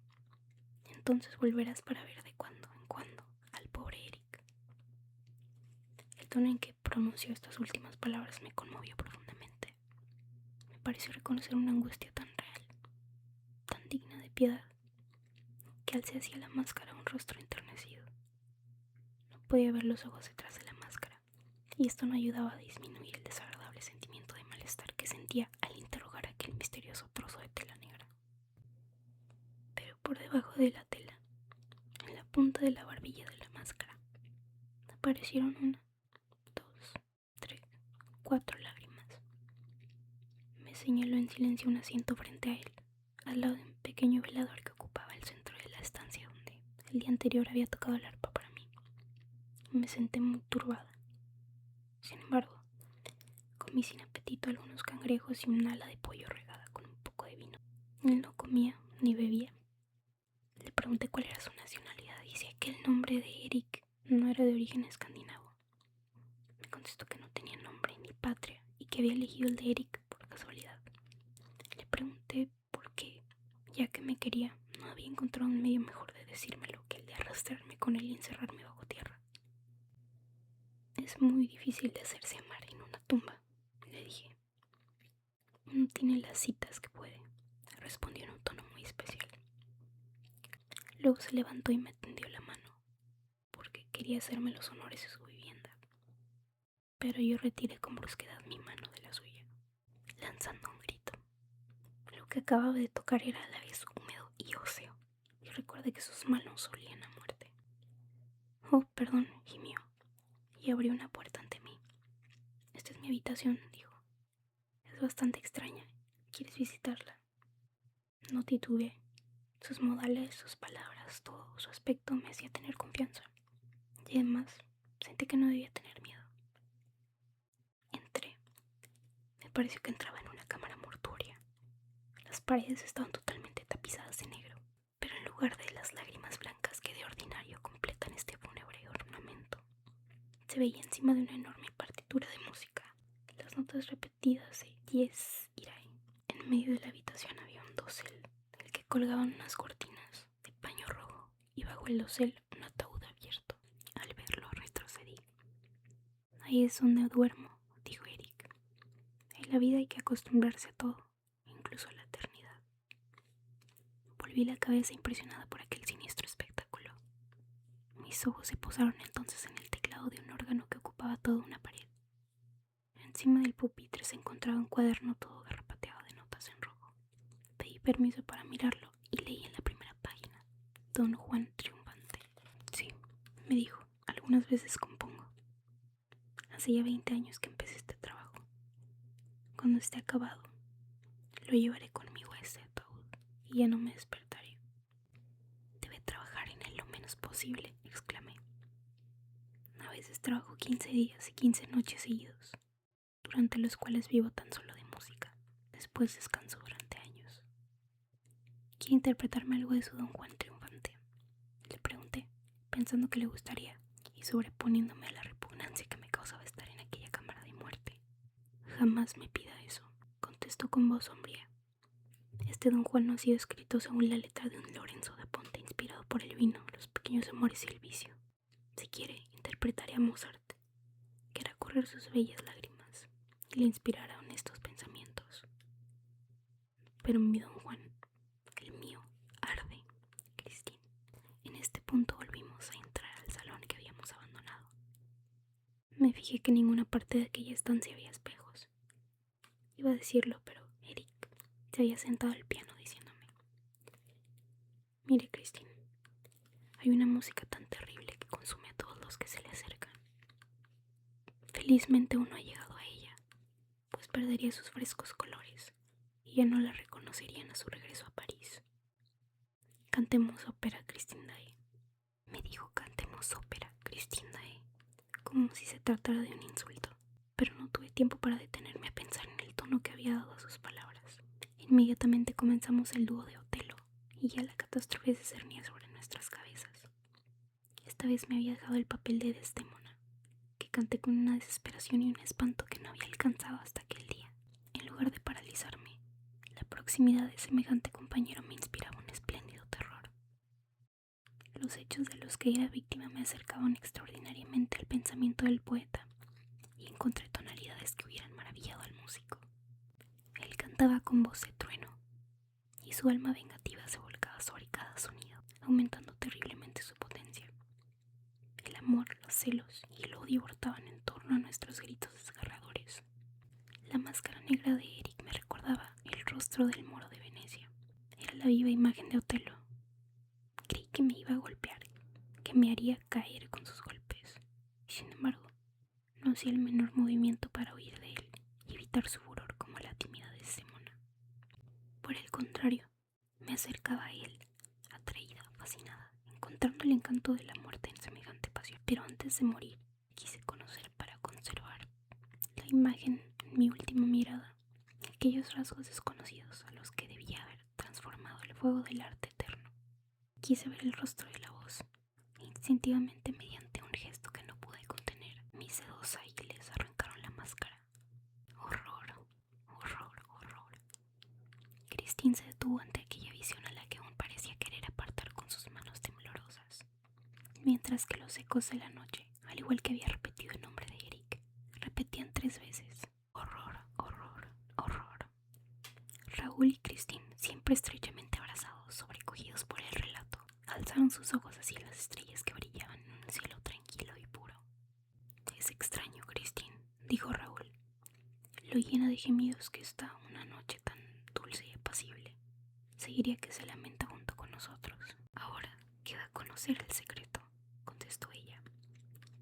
Entonces volverás para ver de cuando en cuando al pobre Eric. El tono en que pronunció estas últimas palabras me conmovió profundamente. Me pareció reconocer una angustia tan real, tan digna de piedad, que alcé hacia la máscara un rostro enternecido. No podía ver los ojos detrás de la máscara, y esto no ayudaba a disminuir el desagradable sentimiento de malestar que sentía al interrogar aquel misterioso trozo de tela negra. Pero por debajo de la tela, en la punta de la barbilla de la máscara, aparecieron 1, 2, 3, 4 lágrimas. Me señaló en silencio un asiento frente a él, al lado de un pequeño velador que ocupaba el centro de la estancia donde el día anterior había tocado el arpa para mí. Me senté muy turbada. Sin embargo, comí sin apetito algunos cangrejos y un ala de pollo regada con un poco de vino. Él no comía ni bebía. Le pregunté cuál era su nacionalidad y decía que el nombre de Eric no era de origen escandinavo. Me contestó que no tenía nombre ni patria y que había elegido el de Eric por casualidad. Le pregunté por qué, ya que me quería, no había encontrado un medio mejor de decírmelo que el de arrastrarme con él y encerrarme bajo tierra. Es muy difícil de hacerse amar en una tumba, le dije. No tiene las citas que puede, respondió en un tono muy especial. Luego se levantó y me tendió la mano, porque quería hacerme los honores de su vivienda. Pero yo retiré con brusquedad mi mano de la suya, lanzando un grito. Lo que acababa de tocar era a la vez húmedo y óseo, y recuerde que sus manos olían a muerte. Oh, perdón, gimió, y abrió una puerta ante mí. Esta es mi habitación, dijo. Es bastante extraña. ¿Quieres visitarla? No titubeé. Sus modales, sus palabras, todo su aspecto me hacía tener confianza. Y además, sentí que no debía tener miedo. Entré. Me pareció que entraba en una cámara mortuoria. Las paredes estaban totalmente tapizadas de negro, pero en lugar de las lágrimas blancas que de ordinario completan este fúnebre ornamento, se veía encima de una enorme partitura de música las notas repetidas de Dies Irae. En medio de la habitación había un dosel del que colgaban unas cortinas de paño rojo y bajo el dosel un ataúd abierto. Al verlo retrocedí. Ahí es donde duermo, dijo Eric. En la vida hay que acostumbrarse a todo, incluso a la eternidad. Volví la cabeza impresionada por aquel siniestro espectáculo. Mis ojos se posaron entonces en el teclado de un órgano que ocupaba toda una pared. Encima del pupitre se encontraba un cuaderno todo garrapateado de notas en rojo. Pedí permiso para mirarlo y leí en la primera página: Don Juan triunfante. Sí, me dijo, algunas veces compongo. Hace ya 20 años que empecé este trabajo. Cuando esté acabado, lo llevaré conmigo a ese ataúd y ya no me despertaré. Debe trabajar en él lo menos posible, exclamé. A veces trabajo 15 días y 15 noches seguidos, durante los cuales vivo tan solo de música. Después descanso durante años. ¿Quiere interpretarme algo de su Don Juan triunfante?, le pregunté, pensando que le gustaría y sobreponiéndome a la repugnancia que me causaba estar en aquella cámara de muerte. Jamás me pida eso, contestó con voz sombría. Este Don Juan no ha sido escrito según la letra de un Lorenzo da Ponte inspirado por el vino, los pequeños amores y el vicio. Si quiere, interpretaré a Mozart, que hará correr sus bellas lágrimas y le inspirará honestos pensamientos. Pero mi Don Juan, el mío, arde, Christine. En este punto volvimos a entrar al salón que habíamos abandonado. Me fijé que en ninguna parte de aquella estancia había espejos. Iba a decirlo, pero Eric se había sentado al piano diciéndome: mire, Christine, hay una música tan terrible que consume a todos los que se le acercan. Felizmente aún no ha llegado a ella, pues perdería sus frescos colores y ya no la reconocerían a su regreso a París. Cantemos ópera, Christine Daae. Me dijo: cantemos ópera, Christine Daae, como si se tratara de un insulto, pero no tuve tiempo para detenerme a pensar en el tono que había dado a sus palabras. Inmediatamente comenzamos el dúo de Otelo, y ya la catástrofe se cernía sobre nuestras cabezas. Esta vez me había dejado el papel de Desdémona, que canté con una desesperación y un espanto que no había alcanzado hasta aquel día. En lugar de paralizarme, la proximidad de semejante compañero me inspiraba un espléndido terror. Los hechos de los que era víctima me acercaban extraordinariamente al pensamiento del poeta, y encontré tonalidades que hubieran maravillado al músico. Él cantaba con voz de trueno, y su alma vengativa se volcaba sobre cada sonido, aumentando terriblemente su potencia. El amor, los celos y el odio brotaban en torno a nuestros gritos desgarradores. La máscara negra de Eric me recordaba el rostro del moro de Venecia. Era la viva imagen de Otelo. Creí que me iba a golpear, que me haría caer con sus golpes, y sin embargo no hacía el menor movimiento para huir de él y evitar su furor como la tímida Desdémona. Por el contrario, me acercaba a él, atraída, fascinada, encontrando el encanto de la muerte en semejante pasión. Pero antes de morir, quise conocer para conservar la imagen en mi última mirada, aquellos rasgos desconocidos a los que debía haber transformado el fuego del arte eterno. Quise ver el rostro de la voz, e instintivamente, mediante un gesto que no pude contener, mis dedos ágiles arrancaron la máscara. Horror, horror, horror. Christine se detuvo ante aquella visión a la que aún parecía querer apartar con sus manos temblorosas, mientras que los ecos de la noche, al igual que había repetido el nombre de Eric, repetían 3 veces: horror, horror, horror. Raúl y Christine, siempre estrechamente abrazados, sobrecogidos por el relato, alzaron sus ojos hacia las estrellas que brillaban en un cielo tranquilo y puro. Es extraño, Christine, dijo Raúl, lo llena de gemidos que está una noche tan dulce y apacible. Seguiría que se lamenta junto con nosotros. Ahora queda conocer el secreto, contestó ella.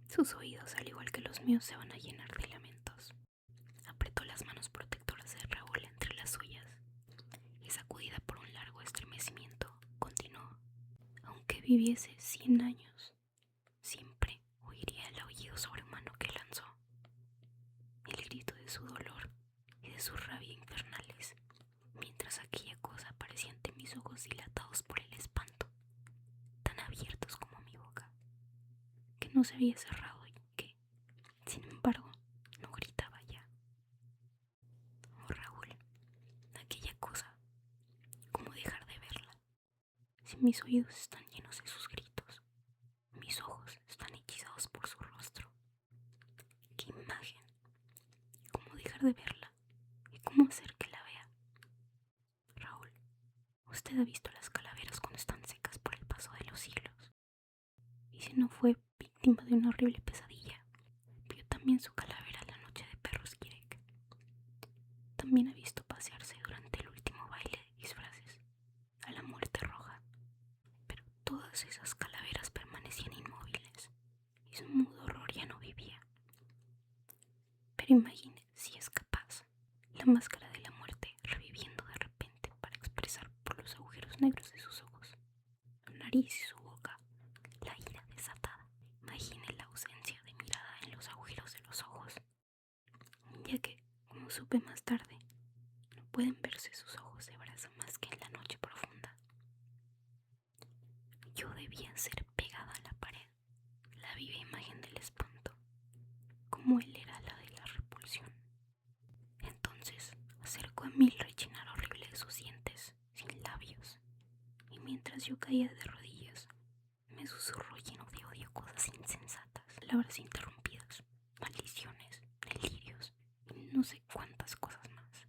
Sus oídos, al igual que los míos, se van a llenar de lamentos. Apretó las manos protectoras de Raúl entre las suyas y, sacudida por un largo estremecimiento, continuó: aunque viviese 100 años, siempre oiría el aullido sobrehumano que lanzó, el grito de su dolor y de su rabia infernales, mientras aquella cosa aparecía ante mis ojos dilatados por el espanto, tan abiertos como mi boca, que no se había cerrado y que, sin embargo, no gritaba ya. Oh, Raúl, aquella cosa, ¿cómo dejar de verla? Si mis oídos están llenos de sus gritos, mis ojos están hechizados por su rostro. ¡Qué imagen! ¿Cómo dejar de verla? ¿Y cómo hacer que la vea? Raúl, usted ha visto las calaveras cuando están secas por el paso de los siglos. Y si no fue víctima de una horrible pesadilla, vio también su calavera la noche de Perros Guirec. También ha visto pasearse durante el último baile de disfraces a la muerte roja. Pero todas esas calaveras permanecían inmóviles y su mudo horror ya no vivía. Pero imagine si es capaz, la máscara de la muerte reviviendo de repente para expresar por los agujeros negros de sus ojos, su nariz y su boca, la ira desatada. Imagine la ausencia de mirada en los agujeros de los ojos, ya que, como supe más tarde, no pueden verse sus ojos de brasa más que en la noche profunda. Yo debía ser pegada a la pared, la viva imagen del espanto, como él era la de la repulsión. Entonces acercó a mí el rechinar horrible de sus dientes, sin labios, y mientras yo caía de rodillas, me susurró lleno de odio cosas insensatas, palabras interrumpidas, maldiciones, delirios y no sé cuántas cosas más.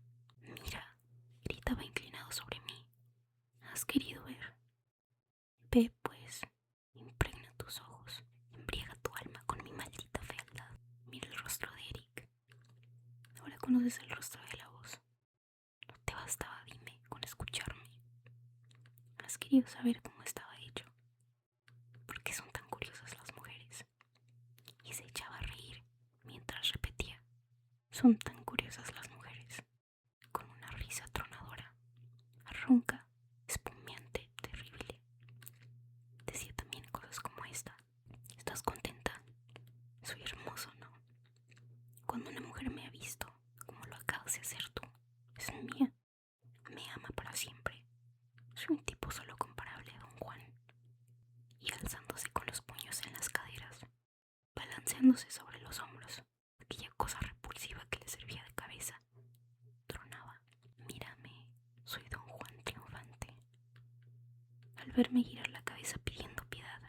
Mira, gritaba inclinado sobre mí, ¿has querido ver? Ve, pues, impregna tus ojos, embriaga tu alma con mi maldita fealdad. Mira el rostro de Eric. Ahora conoces el rostro de la voz. ¿No te bastaba, dime, querido saber cómo estaba hecho. ¿Por qué son tan curiosas las mujeres? Y se echaba a reír mientras repetía: son tan curiosas las mujeres, con una risa tronadora, ronca, espumeante, terrible. Decía también cosas como esta: ¿estás contenta? Soy hermoso, ¿no? Cuando una mujer me ha visto, como lo acabas de hacer tú, es mía, me ama para siempre. Soy un tipo solo comparable a Don Juan. Y alzándose con los puños en las caderas, balanceándose sobre los hombros, aquella cosa repulsiva que le servía de cabeza, tronaba: mírame, soy Don Juan triunfante. Al verme girar la cabeza pidiendo piedad,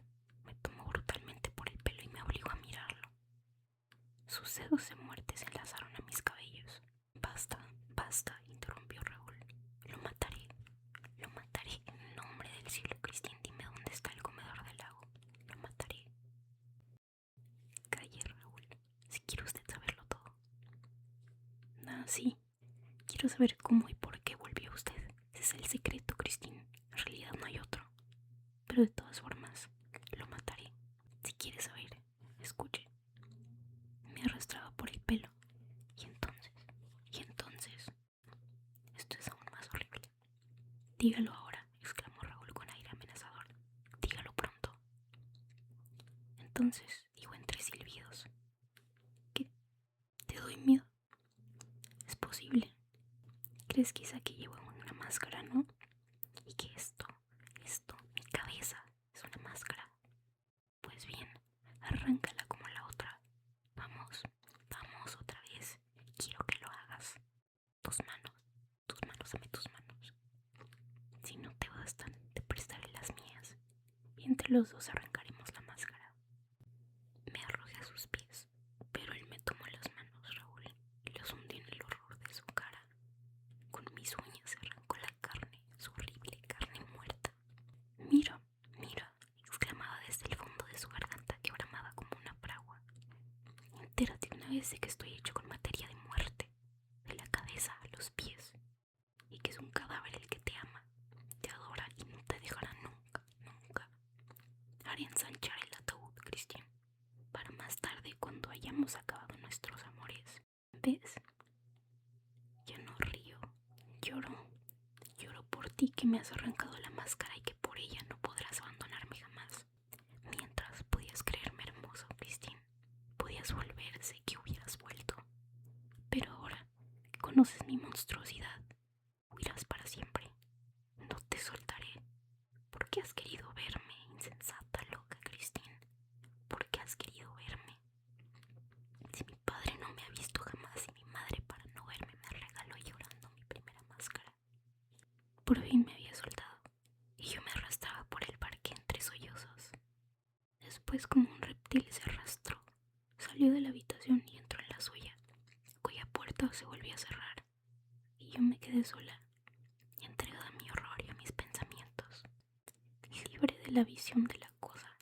me tomó brutalmente por el pelo y me obligó a mirarlo. Sus dedos de muerte se enlazaron a mis cabellos. Basta, basta, interrumpió Raúl. Lo mataré en el nombre del cielo, Cristín. Dime dónde está el comedor del lago. Lo mataré. Calle, Raúl, si quiere usted saberlo todo. Ah, sí, quiero saber cómo y por qué volvió usted. Ese es el secreto, Cristín. En realidad no hay otro. Pero de todas formas, lo mataré. Si quiere saber, escuche. Me arrastraba por el pelo. Y entonces, esto es aún más horrible. Dígalo ahora, exclamó Raúl con aire amenazador. Dígalo pronto. Entonces dijo entre silbidos: ¿qué? ¿Te doy miedo? Es posible. ¿Crees quizá que llevo una máscara, no? Y que esto, mi cabeza, es una máscara. Pues bien, arráncala como la otra. Vamos, vamos otra vez. Quiero que lo hagas. Tus manos, dame tus manos. Si no te bastan, te prestaré las mías. Y entre los dos arrancaremos la máscara. Me arrojé a sus pies, pero él me tomó las manos, Raúl, y los hundí en el horror de su cara. Con mis uñas se arrancó la carne, su horrible carne muerta. Mira, exclamaba desde el fondo de su garganta que bramaba como una fragua. Entérate una vez de que estoy hecho con materia de muerte, de la cabeza a los pies, y que es un cadáver el que te ama, te adora y no te dejará nunca, nunca. Haré ensanchar el ataúd, Cristian, para más tarde cuando hayamos acabado nuestros amores. ¿Ves? Ya no río, lloro por ti que me has arrancado la máscara y que por ella no podrás abandonarme jamás. Mientras podías creerme hermoso, Cristian, podías volver, sé que hubieras vuelto. Pero ahora que conoces mi monstruosidad, huirás para siempre. No te soltaré. ¿Por qué has querido verme, insensata, loca, Cristín? ¿Por qué has querido verme? Si mi padre no me ha visto jamás y mi madre para no verme me regaló llorando mi primera máscara. Por fin me había soltado y yo me arrastraba por el parque entre sollozos. Después, como un reptil, se arrastró, salió de la habitación y entró en la suya, cuya puerta se volvió a cerrar, y yo me quedé sola, entregada a mi horror y a mis pensamientos, libre de la visión de la cosa.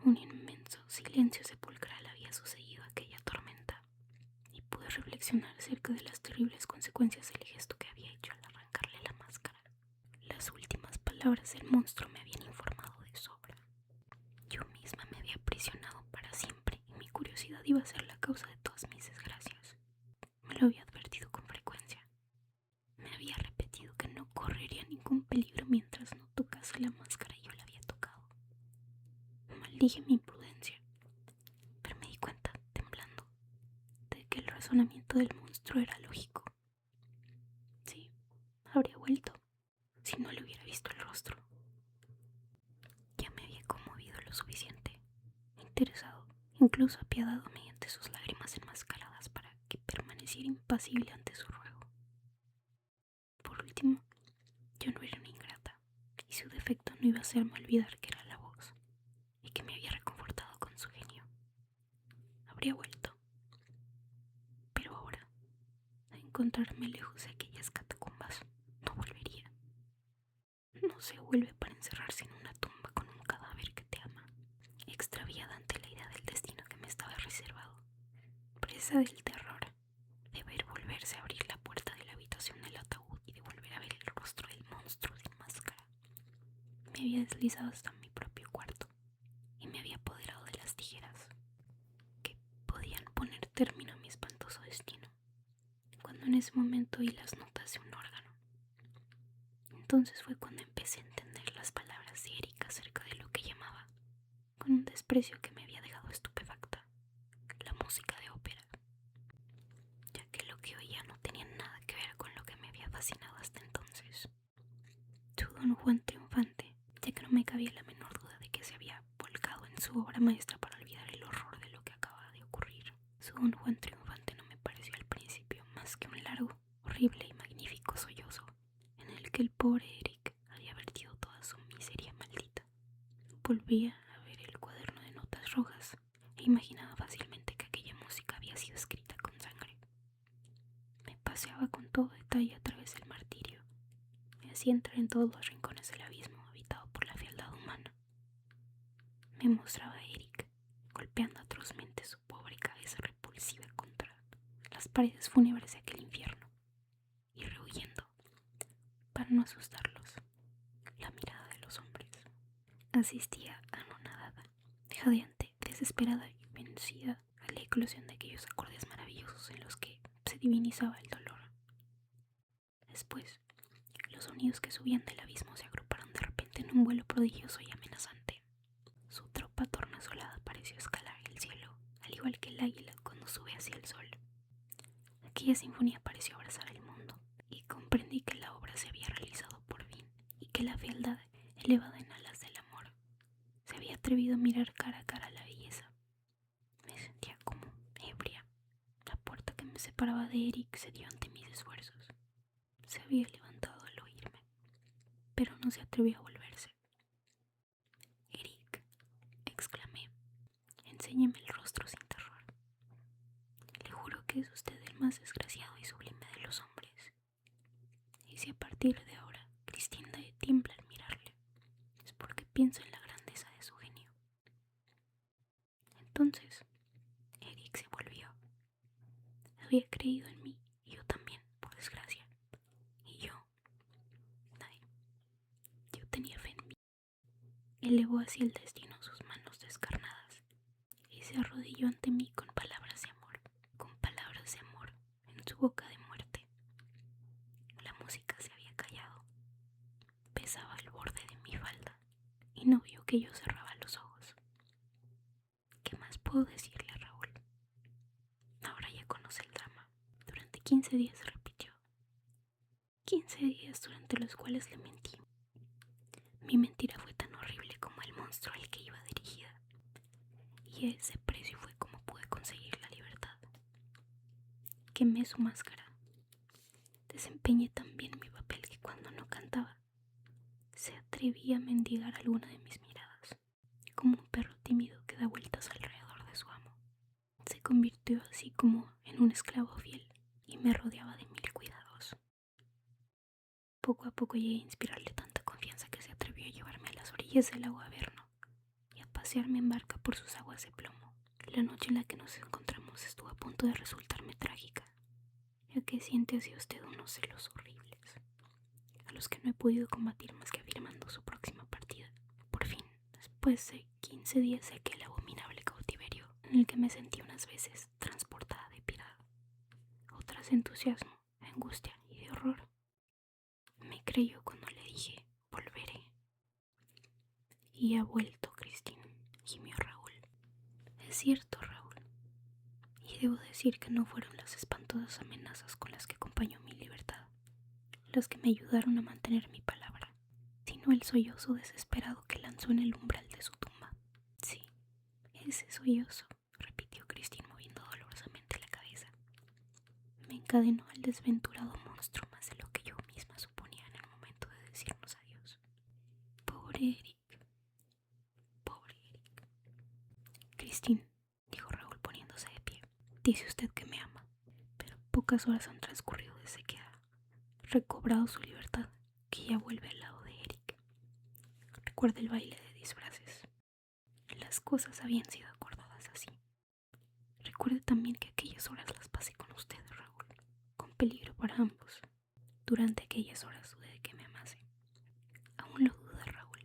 Un inmenso silencio sepulcral había sucedido a aquella tormenta, y pude reflexionar acerca de las terribles consecuencias del gesto que había hecho al arrancarle la máscara. Las últimas palabras del monstruo me habían informado de sobra. Yo misma me había aprisionado para siempre y mi curiosidad iba a ser la causa de todas mis desgracias. Me lo había advertido con frecuencia. Me había repetido que no correría ningún peligro mientras no tocase la máscara y yo la había tocado. Maldije mi imprudencia, pero me di cuenta, temblando, de que el razonamiento del monstruo era lógico. Sí, habría vuelto si no le hubiera visto el rostro. Ya me había conmovido lo suficiente, interesado, incluso apiadado mediante sus lágrimas enmascaradas para que permaneciera impasible ante su ruego. Por último, yo no era una ingrata, y su defecto no iba a hacerme olvidar que era la voz, y que me había reconfortado con su genio. Habría vuelto, pero ahora, a encontrarme lejos de aquellas catacumbas, no volvería. No se vuelve para encerrarse en una tumba con un cadáver que te ama, extraviada ante la idea del destino que me estaba reservado, presa del terror de ver volverse a abrir la puerta de la habitación del ataúd y de volver a ver el rostro del monstruo sin máscara. Me había deslizado hasta mi propio cuarto y me había apoderado de las tijeras que podían poner término a mi espantoso destino, cuando en ese momento oí las notas de un órgano. Entonces fue cuando empecé a entender las palabras de Eric acerca de lo que llamaba, con un desprecio que me había dejado estupefacta, la música de ópera, ya que lo que oía no tenía nada que ver con lo que me había fascinado hasta entonces. Su Don Juan triunfante, ya que no me cabía la menor duda de que se había volcado en su obra maestra para olvidar el horror de lo que acababa de ocurrir. Su Don Juan triunfante no me pareció al principio más que un largo, horrible y magnífico sollozo, en el que el pobre Eric había vertido toda su miseria maldita. Volvía a ver el cuaderno de notas rojas e imaginaba fácilmente que aquella música había sido escrita con sangre. Me paseaba con todo detalle a través del martirio. Me hacía entrar en todos los rincones del abismo habitado por la fealdad humana. Me mostraba a Eric golpeando atrozmente su pobre cabeza repulsiva contra las paredes fúnebres de aquel infierno y rehuyendo, para no asustarlos, la mirada de los hombres. Asistía anonadada, jadeante, desesperada y vencida a la eclosión de aquellos acordes maravillosos en los que se divinizaba el dolor. Después, los sonidos que subían del abismo se agruparon de repente en un vuelo prodigioso y amenazante. Su tropa tornasolada pareció escalar el cielo, al igual que el águila cuando sube hacia el sol. Aquella sinfonía pareció abrazar el mundo, y comprendí que la obra se había realizado por fin, y que la fealdad, elevada en alas del amor, se había atrevido a mirar cara a cara la belleza. Me sentía como ebria. La puerta que me separaba de Eric cedió ante mis esfuerzos. Se había levantado al oírme, pero no se atrevió a volverse. Eric, exclamé, enséñeme el rostro sin terror. Le juro que es usted el más desgraciado y sublime de los hombres. Y si a partir de ahora Cristina tiembla al mirarle, es porque pienso en la grandeza de su genio. Entonces, Eric se volvió. Había creído en mí, y yo también, por desgracia. Y yo tenía fe en mí. Elevó hacia el destino sus manos descarnadas y se arrodilló ante mí con palabras de amor en su boca de muerte. La música se había callado. Besaba el borde de mi falda y no vio que yo cerraba los ojos. ¿Qué más puedo decirle, Raúl? Ahora ya conoce el drama. Durante 15 días se repitió. 15 días durante los cuales le mentí. Mi mentira fue tan horrible como el monstruo al que iba dirigida, y a ese precio fue como pude conseguir la libertad. Quemé su máscara. Desempeñé tan bien mi papel que cuando no cantaba, se atrevía a mendigar alguna de mis miradas, como un perro tímido que da vueltas alrededor de su amo. Se convirtió así como en un esclavo fiel y me rodeaba de 1000 cuidados. Poco a poco llegué a inspirarle tanta confianza que se atrevió a llevarme a las orillas del lago Averno y a pasearme en barca por sus aguas de plomo. La noche en la que nos encontramos estuvo a punto de resultarme trágica, ya que siente hacia usted unos celos horribles, a los que no he podido combatir más que afirmando su próxima partida. Por fin, después de 15 días de aquel abominable cautiverio en el que me sentí unas veces transportada de piedad, otras de entusiasmo, de angustia y de horror, me creyó cuando le dije: volveré. Y ha vuelto, Cristina, gimió Raúl. Es cierto, Raúl. Y debo decir que no fueron las espantosas amenazas con las que acompañó mi libertad las que me ayudaron a mantener mi palabra, sino el sollozo desesperado que lanzó en el umbral de su tumba. Sí, ese sollozo, repitió Cristina moviendo dolorosamente la cabeza. Me encadenó al desventurado monstruo más de lo que yo misma suponía en el momento de decirnos adiós. Pobre Eric. Pobre Eric. Cristina, dijo Raúl poniéndose de pie, dice usted que me ama, pero pocas horas han transcurrido desde que ha recobrado su libertad, que ya vuelve al lado de Eric. Recuerda el baile de disfraces. Las cosas habían sido acordadas así. Recuerde también que aquellas horas las pasé con usted, Raúl, con peligro para ambos. Durante aquellas horas dudé de que me amase. Aún lo duda, Raúl.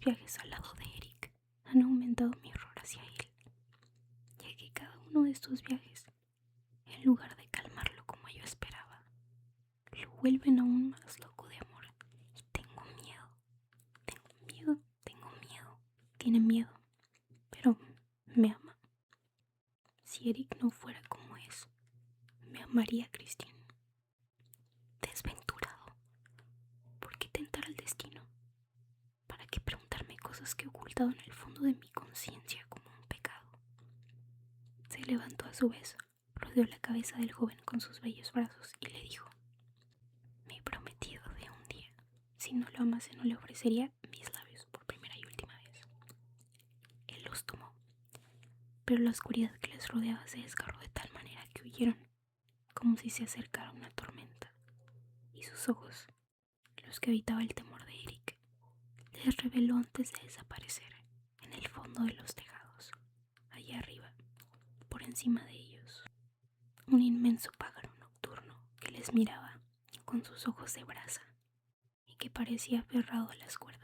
viajes al lado de Eric han aumentado mi horror hacia él, ya que cada uno de estos viajes, en lugar de calmarlo como yo esperaba, lo vuelven aún más loco de amor. Y tengo miedo, tengo miedo, tengo miedo. Tiene miedo, pero me ama. Si Eric no fuera como es, me amaría Christine. Desventurado. ¿Por qué tentar al destino? ¿Para qué preguntarme cosas que he ocultado en el fondo de mi conciencia como un pecado? Se levantó a su vez, rodeó la cabeza del joven con sus bellos brazos y le dijo: mi prometido de un día, si no lo amase no le ofrecería mis labios por primera y última vez. Él los tomó, pero la oscuridad que les rodeaba se desgarró de tal manera que huyeron, como si se acercara una tormenta, y sus ojos, los que habitaba el temor de Eric, les reveló antes de desaparecer en el fondo de los tejados, allá arriba, por encima de ellos, un inmenso pájaro nocturno que les miraba con sus ojos de brasa y que parecía aferrado a las cuerdas